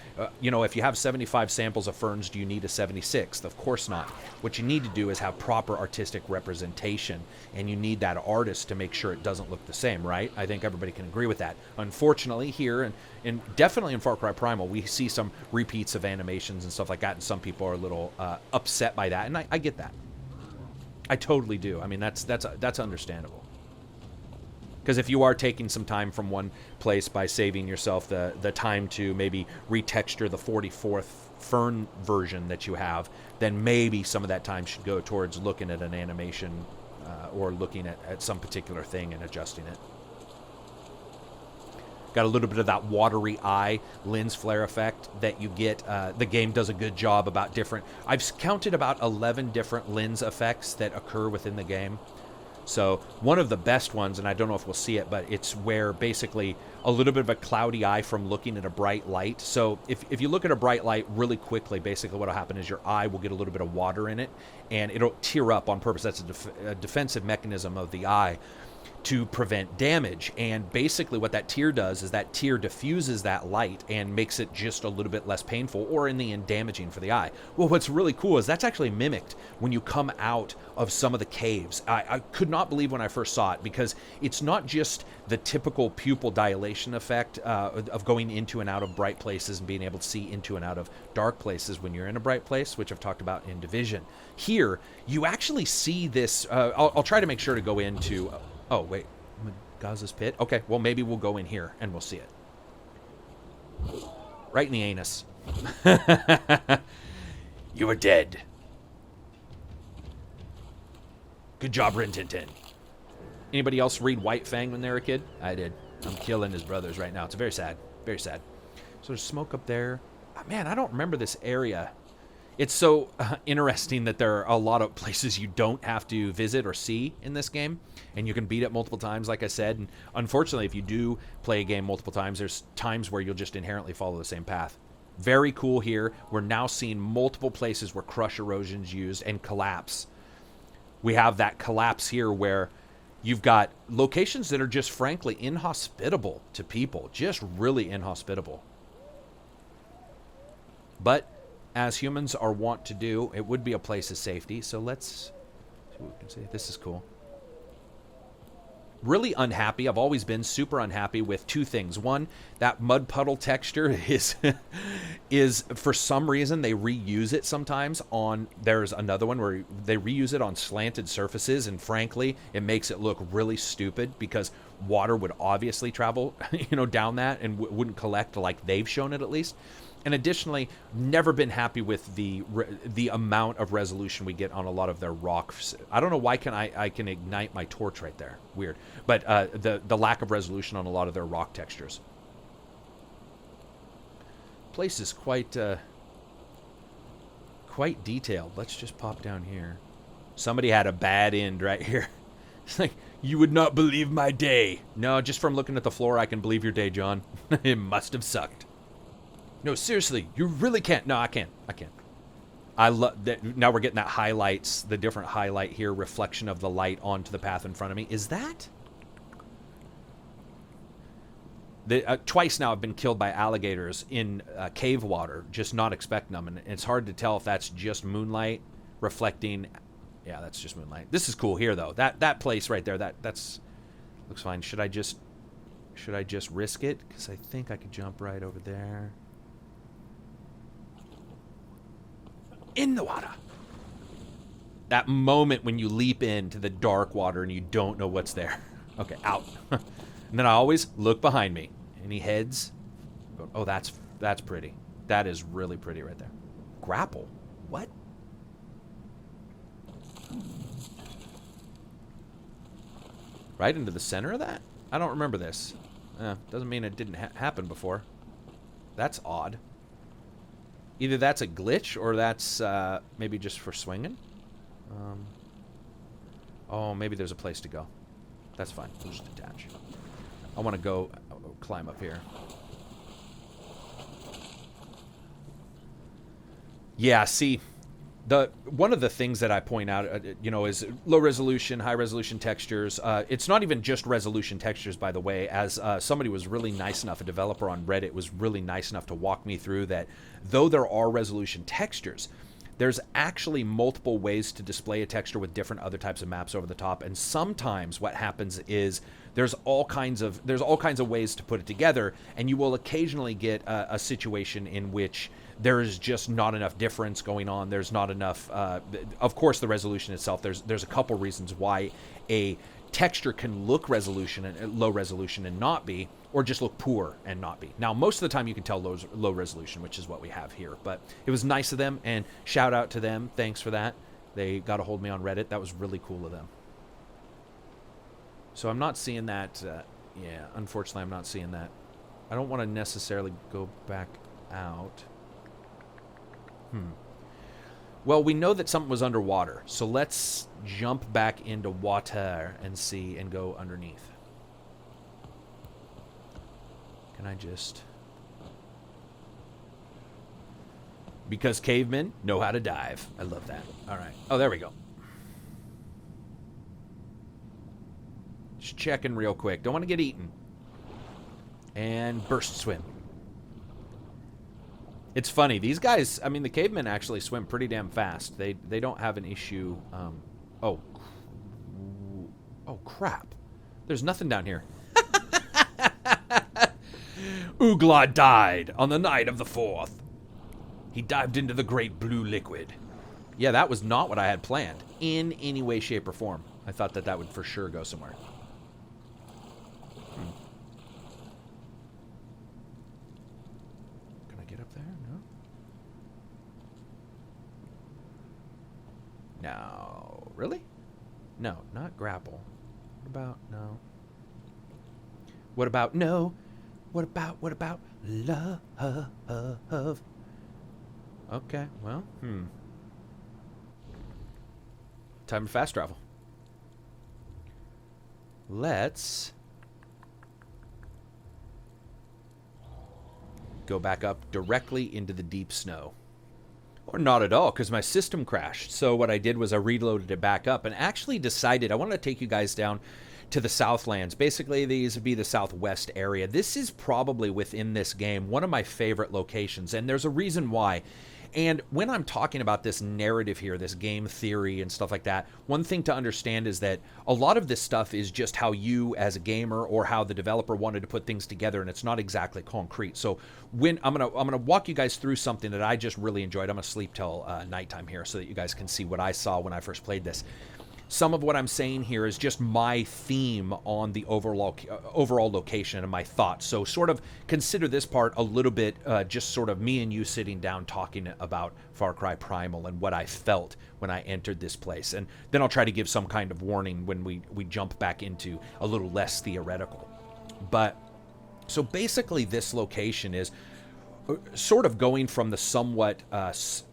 You know, if you have 75 samples of ferns, do you need a 76th? Of course not. What you need to do is have proper artistic representation, and you need that artist to make sure it doesn't look the same, right? I think everybody can agree with that. Unfortunately, here, and definitely in Far Cry Primal, we see some repeats of animations and stuff like that, and some people are a little upset by that, and I get that. I totally do. I mean, that's understandable. Because if you are taking some time from one place by saving yourself the time to maybe retexture the 44th fern version that you have, then maybe some of that time should go towards looking at an animation or looking at some particular thing and adjusting it. Got a little bit of that watery eye lens flare effect that you get. The game does a good job about different... I've counted about 11 different lens effects that occur within the game. So one of the best ones, and I don't know if we'll see it, but it's where basically a little bit of a cloudy eye from looking at a bright light. So if you look at a bright light really quickly, basically what will happen is your eye will get a little bit of water in it, and it'll tear up on purpose. That's a defensive mechanism of the eye to prevent damage. And basically what that tear does is that tear diffuses that light and makes it just a little bit less painful, or in the end damaging for the eye. Well, what's really cool is that's actually mimicked when you come out of some of the caves. I could not believe when I first saw it, because it's not just the typical pupil dilation effect of going into and out of bright places and being able to see into and out of dark places when you're in a bright place, which I've talked about in Division. Here, you actually see this. I'll try to make sure to go into... Oh, wait. Gaza's Pit? Okay, well, maybe we'll go in here and we'll see it. Right in the anus. You are dead. Good job, Rin Tin Tin. Anybody else read White Fang when they were a kid? I did. I'm killing his brothers right now. It's very sad. Very sad. So there's smoke up there. Oh, man, I don't remember this area. It's so interesting that there are a lot of places you don't have to visit or see in this game, and you can beat it multiple times, like I said. And unfortunately, if you do play a game multiple times, there's times where you'll just inherently follow the same path. Very cool here. We're now seeing multiple places where crush erosion's used and collapse. We have that collapse here where you've got locations that are just frankly inhospitable to people, just really inhospitable. But as humans are wont to do, it would be a place of safety. So let's see what we can see. This is cool. Really unhappy. I've always been super unhappy with two things. One, that mud puddle texture is for some reason they reuse it sometimes on, there's another one where they reuse it on slanted surfaces, and frankly, it makes it look really stupid because water would obviously travel, down that and wouldn't collect like they've shown it at least. And additionally, never been happy with the amount of resolution we get on a lot of their rocks. I don't know why I can ignite my torch right there. Weird. But the lack of resolution on a lot of their rock textures. Place is quite detailed. Let's just pop down here. Somebody had a bad end right here. It's like, you would not believe my day. No, just from looking at the floor, I can believe your day, John. It must have sucked. No, seriously, you really can't. No, I can't. I love that. Now we're getting that highlights, the different highlight here, reflection of the light onto the path in front of me. Is that? Twice now I've been killed by alligators in cave water, just not expecting them. And it's hard to tell if that's just moonlight reflecting. Yeah, that's just moonlight. This is cool here, though. That place right there, that's looks fine. Should I just risk it? Because I think I could jump right over there. In the water. That moment when you leap into the dark water and you don't know what's there. Okay, out. And then I always look behind me. Any heads? Oh, that's pretty. That is really pretty right there. Grapple? What? Right into the center of that? I don't remember this. Doesn't mean it didn't happen before. That's odd. Either that's a glitch or that's maybe just for swinging. Oh, maybe there's a place to go. That's fine. We'll just detach. I want to go climb up here. Yeah, see, one of the things that I point out, is low resolution, high resolution textures. It's not even just resolution textures, by the way, as somebody was really nice enough, a developer on Reddit was really nice enough to walk me through that. Though there are resolution textures, there's actually multiple ways to display a texture with different other types of maps over the top. And sometimes what happens is there's all kinds of ways to put it together, and you will occasionally get a situation in which there is just not enough difference going on. There's not enough. Of course, the resolution itself. There's a couple reasons why a texture can look resolution and low resolution and not be, or just look poor and not be. Now, most of the time you can tell low resolution, which is what we have here. But it was nice of them, and shout out to them. Thanks for that. They got a hold of me on Reddit. That was really cool of them. So I'm not seeing that. Yeah, unfortunately, I'm not seeing that. I don't want to necessarily go back out. Well, we know that something was underwater, so let's jump back into water and see and go underneath. Can I just... Because cavemen know how to dive. I love that. All right. Oh, there we go. Just checking real quick. Don't want to get eaten. And burst swim. It's funny. These guys, I mean, the cavemen actually swim pretty damn fast. They don't have an issue. Oh, crap. There's nothing down here. Ugla died on the night of the 4th. He dived into the great blue liquid. Yeah, that was not what I had planned in any way, shape, or form. I thought that would for sure go somewhere. Can I get up there? No? No. Really? No, not grapple. What about no? What about no? What about love? Okay, well, time to fast travel. Let's go back up directly into the deep snow. Or not at all, because my system crashed. So what I did was I reloaded it back up and actually decided I wanted to take you guys down to the Southlands. Basically, these would be the southwest area. This is probably within this game one of my favorite locations, and there's a reason why. And when I'm talking about this narrative here, this game theory and stuff like that, one thing to understand is that a lot of this stuff is just how you as a gamer or how the developer wanted to put things together, and it's not exactly concrete. So when I'm gonna walk you guys through something that I just really enjoyed. I'm gonna sleep till nighttime here so that you guys can see what I saw when I first played this. Some of what I'm saying here is just my theme on the overall location and my thoughts. So sort of consider this part a little bit just sort of me and you sitting down talking about Far Cry Primal and what I felt when I entered this place. And then I'll try to give some kind of warning when we jump back into a little less theoretical. But so basically this location is sort of going from the somewhat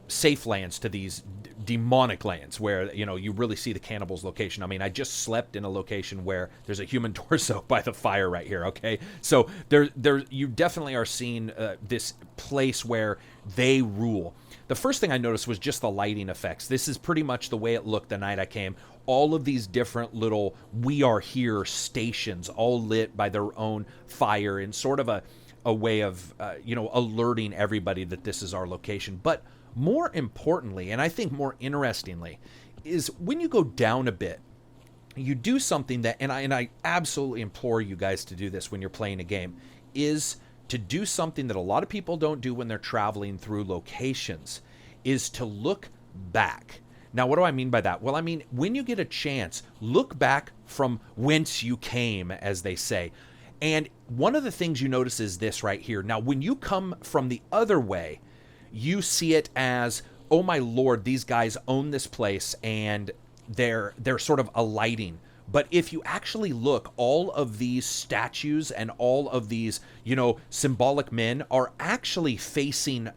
safe lands to these demonic lands where, you know, you really see the cannibals' location. I mean, I just slept in a location where there's a human torso by the fire right here, okay? So there you definitely are seeing this place where they rule. The first thing I noticed was just the lighting effects. This is pretty much the way it looked the night I came. All of these different little "we are here" stations, all lit by their own fire in sort of a way of, you know, alerting everybody that this is our location. But more importantly, and I think more interestingly, is when you go down a bit, you do something that, and I absolutely implore you guys to do this when you're playing a game, is to do something that a lot of people don't do when they're traveling through locations, is to look back. Now, what do I mean by that? Well, I mean, when you get a chance, look back from whence you came, as they say. And one of the things you notice is this right here. Now, when you come from the other way, you see it as, oh my lord, these guys own this place and they're sort of alighting. But if you actually look, all of these statues and all of these, you know, symbolic men are actually facing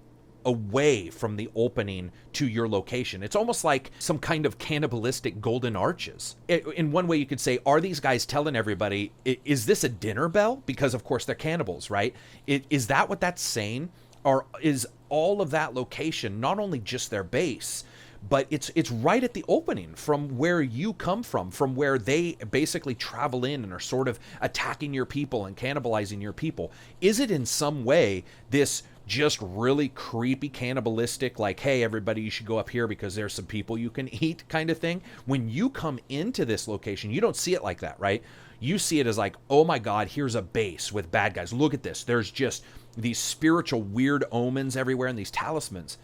away from the opening to your location. It's almost like some kind of cannibalistic golden arches. In one way you could say, are these guys telling everybody, is this a dinner bell? Because of course they're cannibals, right? Is that what that's saying? Or is all of that location not only just their base, but it's right at the opening from where you come from where they basically travel in and are sort of attacking your people and cannibalizing your people? Is it in some way this just really creepy cannibalistic, like, hey, everybody, you should go up here because there's some people you can eat kind of thing? When you come into this location, you don't see it like that, right? You see it as like, oh my God, here's a base with bad guys. Look at this. There's just these spiritual weird omens everywhere and these talismans.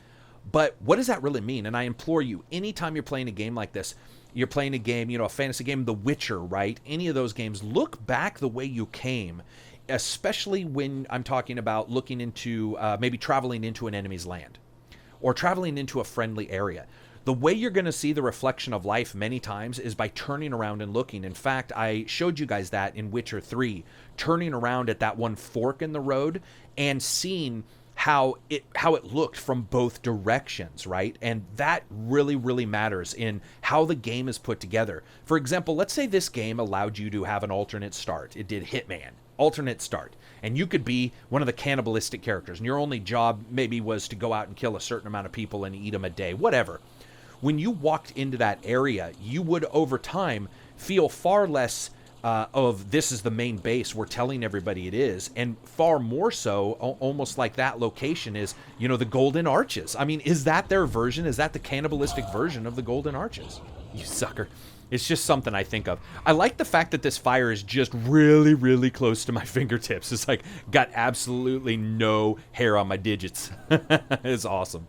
But what does that really mean? And I implore you, anytime you're playing a game like this, you're playing a game, you know, a fantasy game, The Witcher, right? Any of those games, look back the way you came, especially when I'm talking about looking into maybe traveling into an enemy's land or traveling into a friendly area. The way you're going to see the reflection of life many times is by turning around and looking. In fact, I showed you guys that in Witcher 3, turning around at that one fork in the road and seeing how it looked from both directions, right? And that really, really matters in how the game is put together. For example, let's say this game allowed you to have an alternate start. It did Hitman, alternate start. And you could be one of the cannibalistic characters, and your only job maybe was to go out and kill a certain amount of people and eat them a day, whatever. When you walked into that area, you would, over time, feel far less of this is the main base we're telling everybody it is, and far more so, almost like that location is, you know, the Golden Arches. I mean, is that their version? Is that the cannibalistic version of the Golden Arches? You sucker. It's just something I think of. I like the fact that this fire is just really, really close to my fingertips. It's like, got absolutely no hair on my digits. It's awesome.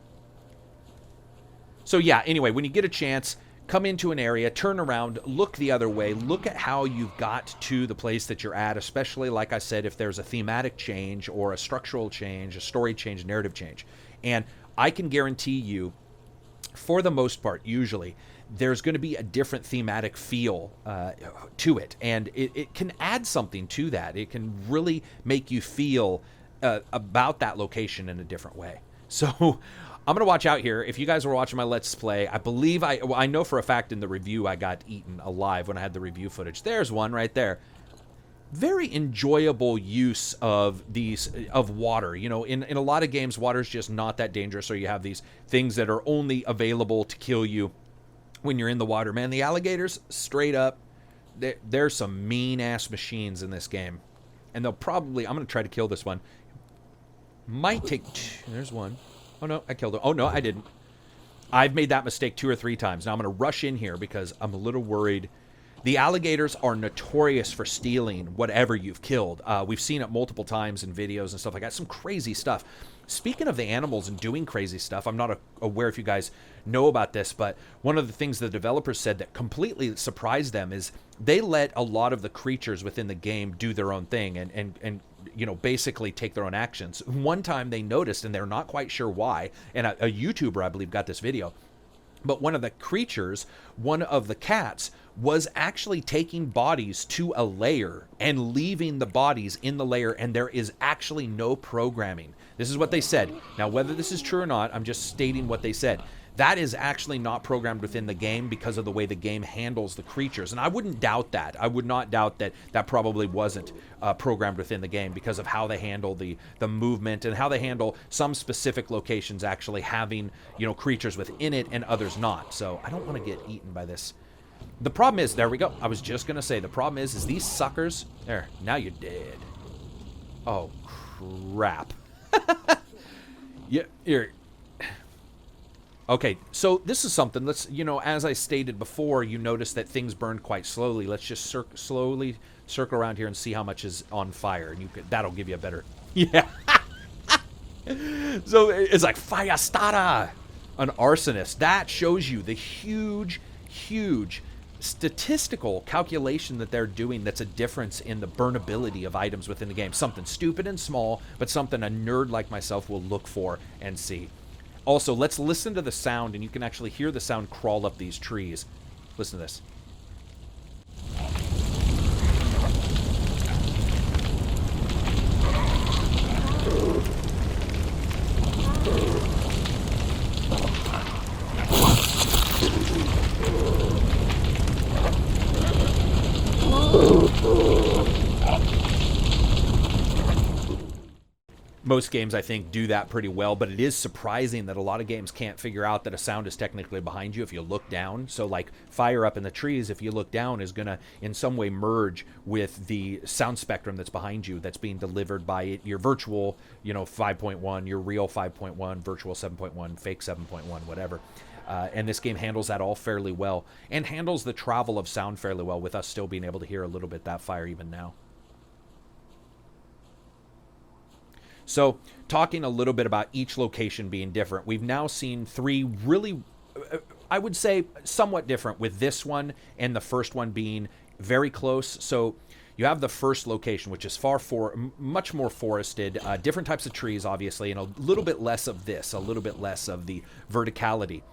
So yeah, anyway, when you get a chance, come into an area, turn around, look the other way, look at how you've got to the place that you're at, especially, like I said, if there's a thematic change or a structural change, a story change, narrative change. And I can guarantee you, for the most part, usually, there's going to be a different thematic feel to it. And it can add something to that. It can really make you feel about that location in a different way. So I'm going to watch out here. If you guys were watching my Let's Play, I believe I know for a fact in the review I got eaten alive when I had the review footage. There's one right there. Very enjoyable use of water. You know, in a lot of games, water's just not that dangerous, or you have these things that are only available to kill you when you're in the water. Man, the alligators, straight up, there's some mean-ass machines in this game. And they'll probably, I'm going to try to kill this one. Might take, there's one. Oh, no, I killed him. Oh, no, I didn't. I've made that mistake 2 or 3 times. Now I'm going to rush in here because I'm a little worried. The alligators are notorious for stealing whatever you've killed. We've seen it multiple times in videos and stuff like that. Some crazy stuff. Speaking of the animals and doing crazy stuff, I'm not aware if you guys know about this, but one of the things the developers said that completely surprised them is they let a lot of the creatures within the game do their own thing and you know, basically take their own actions. One time they noticed, and they're not quite sure why, and a YouTuber, I believe, got this video, but one of the creatures, one of the cats, was actually taking bodies to a lair and leaving the bodies in the lair, and there is actually no programming. This is what they said. Now, whether this is true or not, I'm just stating what they said. That is actually not programmed within the game because of the way the game handles the creatures. And I wouldn't doubt that. I would not doubt that that probably wasn't programmed within the game because of how they handle the movement and how they handle some specific locations actually having, you know, creatures within it and others not. So I don't want to get eaten by this. The problem is, there we go. I was just going to say, the problem is these suckers, there, now you're dead. Oh, crap. Yeah, you're... Okay, so this is something, let's, you know, as I stated before, you notice that things burn quite slowly. Let's just slowly circle around here and see how much is on fire. And that'll give you a better, yeah. So it's like, fire starter, an arsonist. That shows you the huge, huge statistical calculation that they're doing that's a difference in the burnability of items within the game. Something stupid and small, but something a nerd like myself will look for and see. Also, let's listen to the sound, and you can actually hear the sound crawl up these trees. Listen to this. Most games, I think, do that pretty well, but it is surprising that a lot of games can't figure out that a sound is technically behind you if you look down. So, like, fire up in the trees, if you look down, is going to, in some way, merge with the sound spectrum that's behind you that's being delivered by your virtual, you know, 5.1, your real 5.1, virtual 7.1, fake 7.1, whatever. And this game handles that all fairly well and handles the travel of sound fairly well, with us still being able to hear a little bit that fire even now. So, talking a little bit about each location being different, we've now seen 3 really, I would say, somewhat different, with this one and the first one being very close. So, you have the first location, which is much more forested, different types of trees, obviously, and a little bit less of this, a little bit less of the verticality,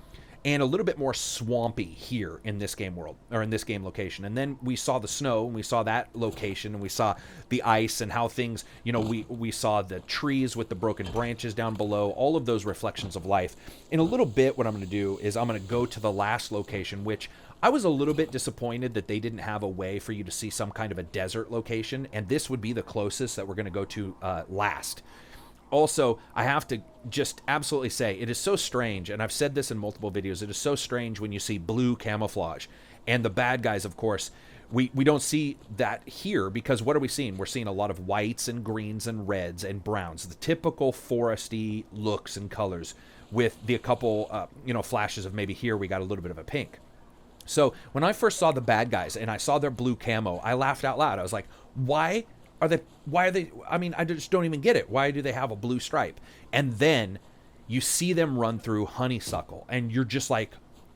and a little bit more swampy here in this game world, or in this game location. And then we saw the snow, and we saw that location, and we saw the ice and how things, you know, we saw the trees with the broken branches down below, all of those reflections of life. In a little bit, what I'm going to do is I'm going to go to the last location, which I was a little bit disappointed that they didn't have a way for you to see some kind of a desert location, and this would be the closest that we're going to go to last. Also, I have to just absolutely say, it is so strange, and I've said this in multiple videos, it is so strange when you see blue camouflage. And the bad guys, of course, we don't see that here, because what are we seeing? We're seeing a lot of whites and greens and reds and browns, the typical foresty looks and colors, with the couple, you know, flashes of maybe here we got a little bit of a pink. So when I first saw the bad guys and I saw their blue camo, I laughed out loud. I was like, why are they, I mean, I just don't even get it. Why do they have a blue stripe? And then you see them run through honeysuckle, and you're just like,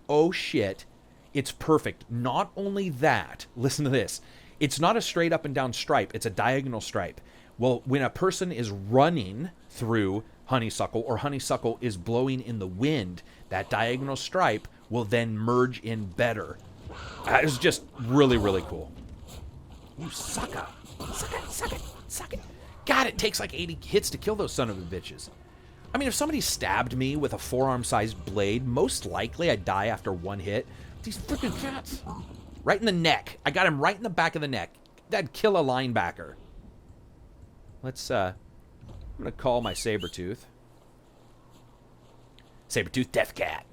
oh shit, it's perfect. Not only that, listen to this, it's not a straight up and down stripe, it's a diagonal stripe. Well, when a person is running through honeysuckle, or honeysuckle is blowing in the wind, that diagonal stripe will then merge in better. It's just really, really cool. You sucker. Suck it, suck it, suck it. God, it takes like 80 hits to kill those son of a bitches. I mean, if somebody stabbed me with a forearm-sized blade, most likely I'd die after one hit. These freaking cats. Right in the neck. I got him right in the back of the neck. That'd kill a linebacker. Let's, I'm going to call my Sabertooth. Sabertooth Death Cat.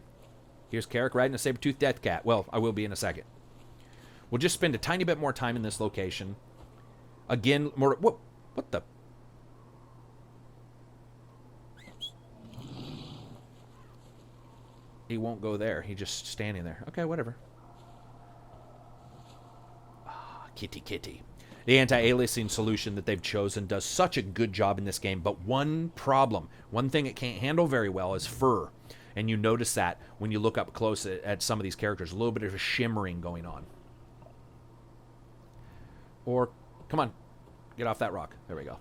Here's Karak riding a Sabertooth Death Cat. Well, I will be in a second. We'll just spend a tiny bit more time in this location. Again, more... What the... He won't go there. He's just standing there. Okay, whatever. Kitty kitty. The anti-aliasing solution that they've chosen does such a good job in this game, but one problem, one thing it can't handle very well is fur. And you notice that when you look up close at some of these characters, a little bit of a shimmering going on. Or, come on, get off that rock. There we go.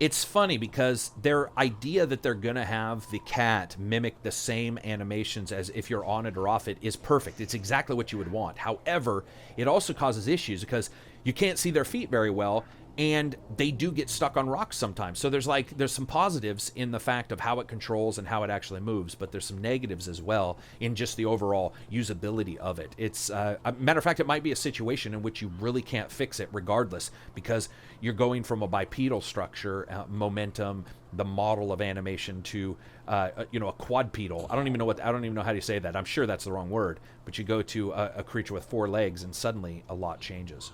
It's funny because their idea that they're going to have the cat mimic the same animations as if you're on it or off it is perfect. It's exactly what you would want. However, it also causes issues because you can't see their feet very well, and they do get stuck on rocks sometimes. So there's some positives in the fact of how it controls and how it actually moves, but there's some negatives as well in just the overall usability of it. It's a matter of fact, it might be a situation in which you really can't fix it regardless, because you're going from a bipedal structure, momentum, the model of animation, to a quadpedal. I don't even know how to say that. I'm sure that's the wrong word, but you go to a creature with 4 legs, and suddenly a lot changes.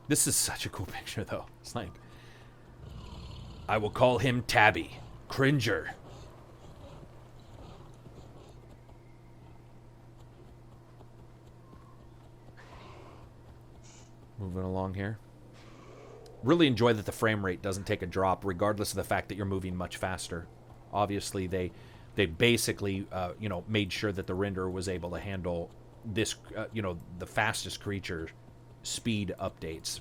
This is such a cool picture, though. It's like, I will call him Tabby. Cringer. Moving along here. Really enjoy that the frame rate doesn't take a drop, regardless of the fact that you're moving much faster. Obviously, they basically, made sure that the renderer was able to handle this, the fastest creature speed updates.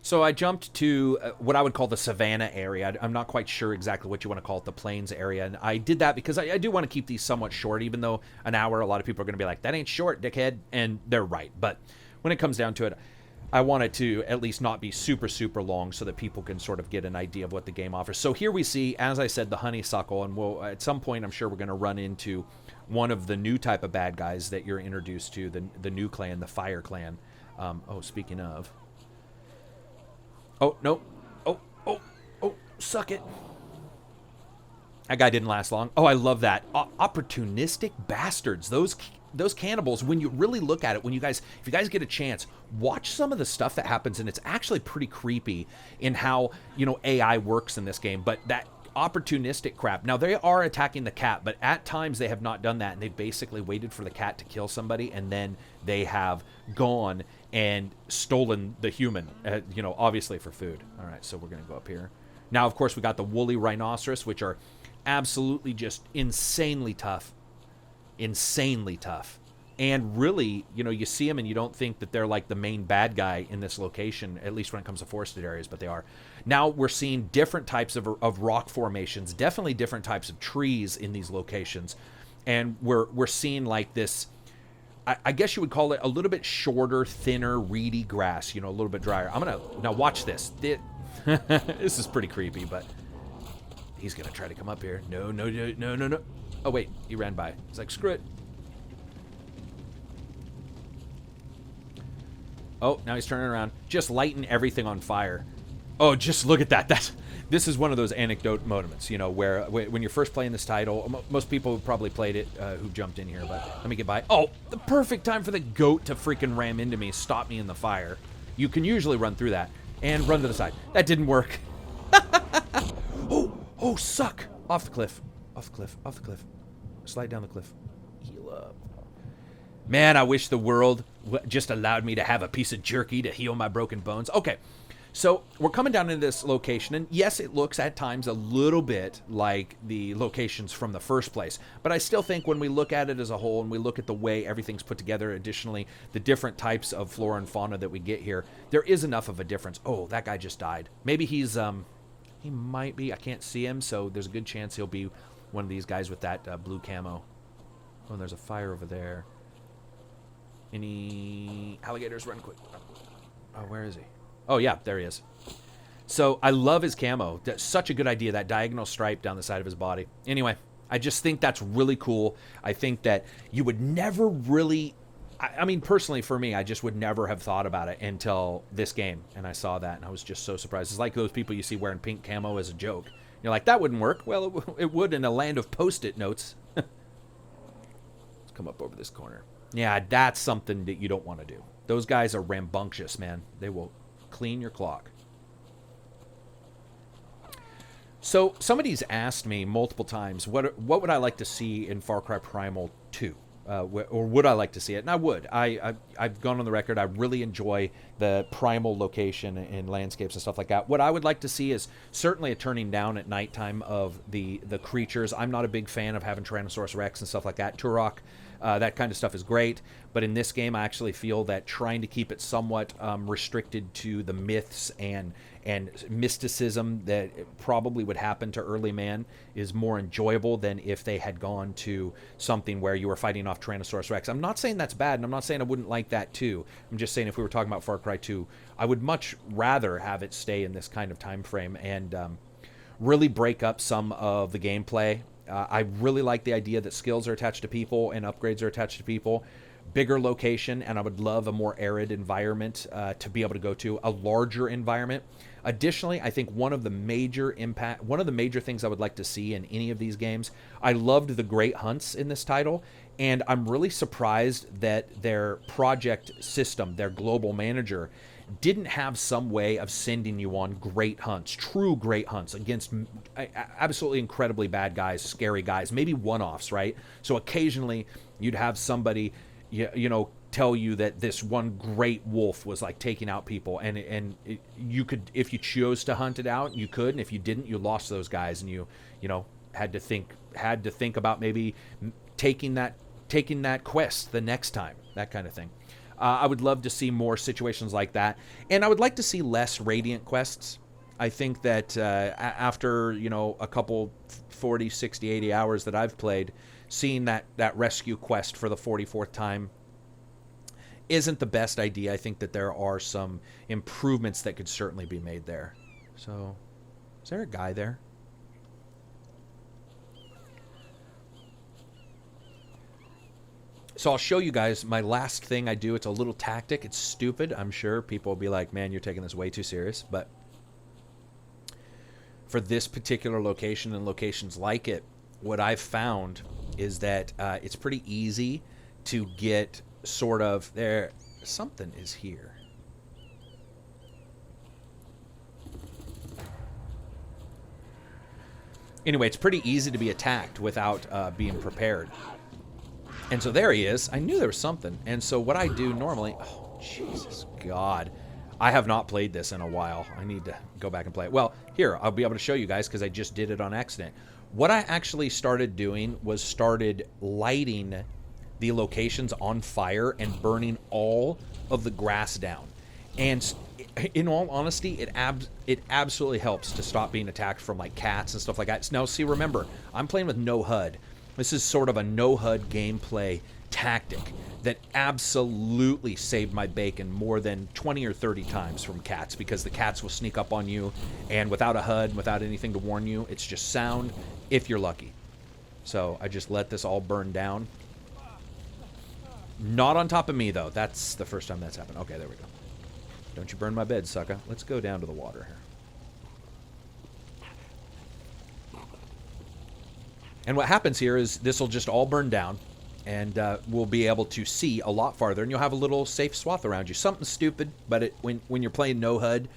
So I jumped to what I would call the savannah area. I'm not quite sure exactly what you want to call it, the plains area. And I did that because I do want to keep these somewhat short, even though an hour, a lot of people are going to be like, that ain't short, dickhead. And they're right. But when it comes down to it, I want it to at least not be super, super long so that people can sort of get an idea of what the game offers. So here we see, as I said, the honeysuckle. And we'll, at some point, I'm sure we're going to run into one of the new type of bad guys that you're introduced to, the new clan, the Fire Clan. Speaking of. Oh, no. Oh, suck it. That guy didn't last long. Oh, I love that. Opportunistic bastards. Those cannibals, when you really look at it, if you guys get a chance, watch some of the stuff that happens, and it's actually pretty creepy in how, AI works in this game. But that opportunistic crap. Now, they are attacking the cat, but at times they have not done that, and they've basically waited for the cat to kill somebody, and then they have gone and stolen the human, obviously for food. All right, so we're going to go up here. Now, of course, we got the woolly rhinoceros, which are absolutely just insanely tough. Insanely tough. And really, you see them and you don't think that they're like the main bad guy in this location, at least when it comes to forested areas, but they are. Now we're seeing different types of rock formations, definitely different types of trees in these locations. And we're seeing like this, I guess you would call it a little bit shorter, thinner, reedy grass, a little bit drier. Now watch this. This is pretty creepy, but he's going to try to come up here. No. Oh, wait, he ran by. He's like, screw it. Oh, now he's turning around. Just lighting everything on fire. Oh, just look at that. This is one of those anecdote moments, where when you're first playing this title, most people have probably played it who jumped in here, but let me get by. Oh, the perfect time for the goat to freaking ram into me, stop me in the fire. You can usually run through that and run to the side. That didn't work. Oh, suck. Off the cliff. Slide down the cliff. Heal up. Man, I wish the world just allowed me to have a piece of jerky to heal my broken bones. Okay, so we're coming down into this location, and yes, it looks at times a little bit like the locations from the first place, but I still think when we look at it as a whole and we look at the way everything's put together, additionally, the different types of flora and fauna that we get here, there is enough of a difference. Oh, that guy just died. Maybe he might be, I can't see him, so there's a good chance he'll be one of these guys with that blue camo. Oh, and there's a fire over there. Any alligators? Run quick. Oh, where is he? Oh, yeah, there he is. So I love his camo. That's such a good idea, that diagonal stripe down the side of his body. Anyway, I just think that's really cool. I think that you would never really... I mean, personally, for me, I just would never have thought about it until this game. And I saw that, and I was just so surprised. It's like those people you see wearing pink camo as a joke. You're like, that wouldn't work. Well, it would in a land of Post-it notes. Let's come up over this corner. Yeah, that's something that you don't want to do. Those guys are rambunctious, man. They will clean your clock. So somebody's asked me multiple times, what would I like to see in Far Cry Primal 2? Or would I like to see it? And I would. I've gone on the record. I really enjoy the primal location and landscapes and stuff like that. What I would like to see is certainly a turning down at nighttime of the creatures. I'm not a big fan of having Tyrannosaurus Rex and stuff like that. Turok, that kind of stuff is great. But in this game, I actually feel that trying to keep it somewhat restricted to the myths and mysticism that probably would happen to early man is more enjoyable than if they had gone to something where you were fighting off Tyrannosaurus Rex. I'm not saying that's bad, and I'm not saying I wouldn't like that too. I'm just saying if we were talking about Far Cry 2, I would much rather have it stay in this kind of time frame and really break up some of the gameplay. I really like the idea that skills are attached to people and upgrades are attached to people. Bigger location, and I would love a more arid environment to be able to go to, a larger environment. Additionally, I think one of the major things I would like to see in any of these games, I loved the great hunts in this title, and I'm really surprised that their project system, their global manager, didn't have some way of sending you on great hunts, true great hunts against absolutely incredibly bad guys, scary guys, maybe one-offs, right? So occasionally you'd have somebody, you know, tell you that this one great wolf was like taking out people, and you could, if you chose to hunt it out, you could, and if you didn't, you lost those guys, and you know had to think about maybe taking that quest the next time, that kind of thing. I would love to see more situations like that, and I would like to see less Radiant quests. I think that after, you know, a couple 40, 60, 80 hours that I've played, seeing that rescue quest for the 44th time isn't the best idea. I think that there are some improvements that could certainly be made there. So, is there a guy there? So I'll show you guys my last thing I do. It's a little tactic. It's stupid. I'm sure people will be like, man, you're taking this way too serious. But for this particular location and locations like it, what I've found is that it's pretty easy to get sort of there. Something is here. Anyway, it's pretty easy to be attacked without being prepared. And so there he is. I knew there was something. And so what I do normally... Oh, Jesus God. I have not played this in a while. I need to go back and play it. Well, here, I'll be able to show you guys because I just did it on accident. What I actually started doing was started lighting the locations on fire and burning all of the grass down. And in all honesty, it absolutely helps to stop being attacked from like cats and stuff like that. Now, see, remember, I'm playing with no HUD. This is sort of a no HUD gameplay tactic that absolutely saved my bacon more than 20 or 30 times from cats, because the cats will sneak up on you, and without a HUD, without anything to warn you, it's just sound if you're lucky. So I just let this all burn down. Not on top of me, though. That's the first time that's happened. Okay, there we go. Don't you burn my bed, sucker. Let's go down to the water here. And what happens here is this will just all burn down, and we'll be able to see a lot farther, and you'll have a little safe swath around you. Something stupid, but when you're playing no HUD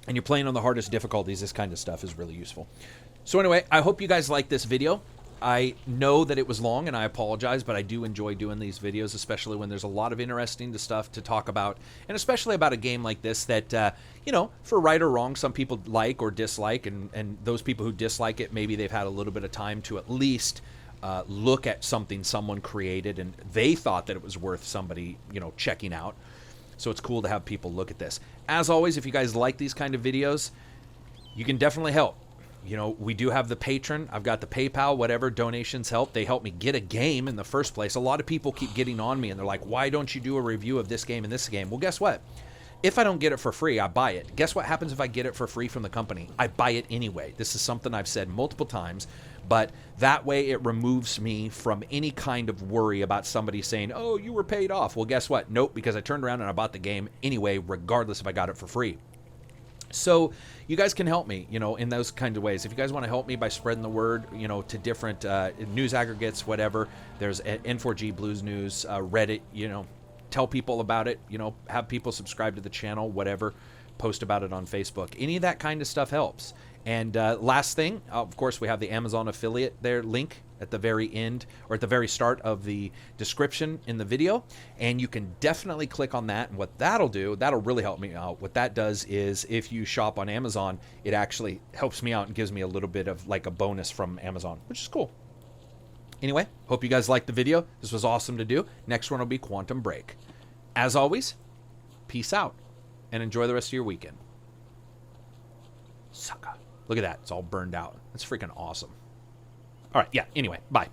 and you're playing on the hardest difficulties, this kind of stuff is really useful. So anyway, I hope you guys like this video. I know that it was long, and I apologize, but I do enjoy doing these videos, especially when there's a lot of interesting stuff to talk about, and especially about a game like this that, you know, for right or wrong, some people like or dislike, and those people who dislike it, maybe they've had a little bit of time to at least look at something someone created, and they thought that it was worth somebody, you know, checking out. So it's cool to have people look at this. As always, if you guys like these kind of videos, you can definitely help. You know, we do have the Patreon. I've got the PayPal, whatever. Donations help. They help me get a game in the first place. A lot of people keep getting on me, and they're like, why don't you do a review of this game and this game? Well, guess what? If I don't get it for free, I buy it. Guess what happens if I get it for free from the company? I buy it anyway. This is something I've said multiple times, but that way it removes me from any kind of worry about somebody saying, oh, you were paid off. Well, guess what? Nope, because I turned around and I bought the game anyway, regardless if I got it for free. So you guys can help me, you know, in those kinds of ways. If you guys want to help me by spreading the word, you know, to different news aggregates, whatever, there's N4G, Blues News, Reddit, you know, tell people about it, you know, have people subscribe to the channel, whatever. post about it on Facebook. Any of that kind of stuff helps. And last thing, of course, we have the Amazon affiliate there link at the very end, or at the very start of the description in the video, and you can definitely click on that. And what that'll do, that'll really help me out. What that does is, if you shop on Amazon, it actually helps me out and gives me a little bit of like a bonus from Amazon, which is cool. Anyway, hope you guys liked the video. This was awesome to do. Next one will be Quantum Break. As always, peace out and enjoy the rest of your weekend. Sucker. Look at that. It's all burned out. That's freaking awesome. All right. Yeah. Anyway, bye.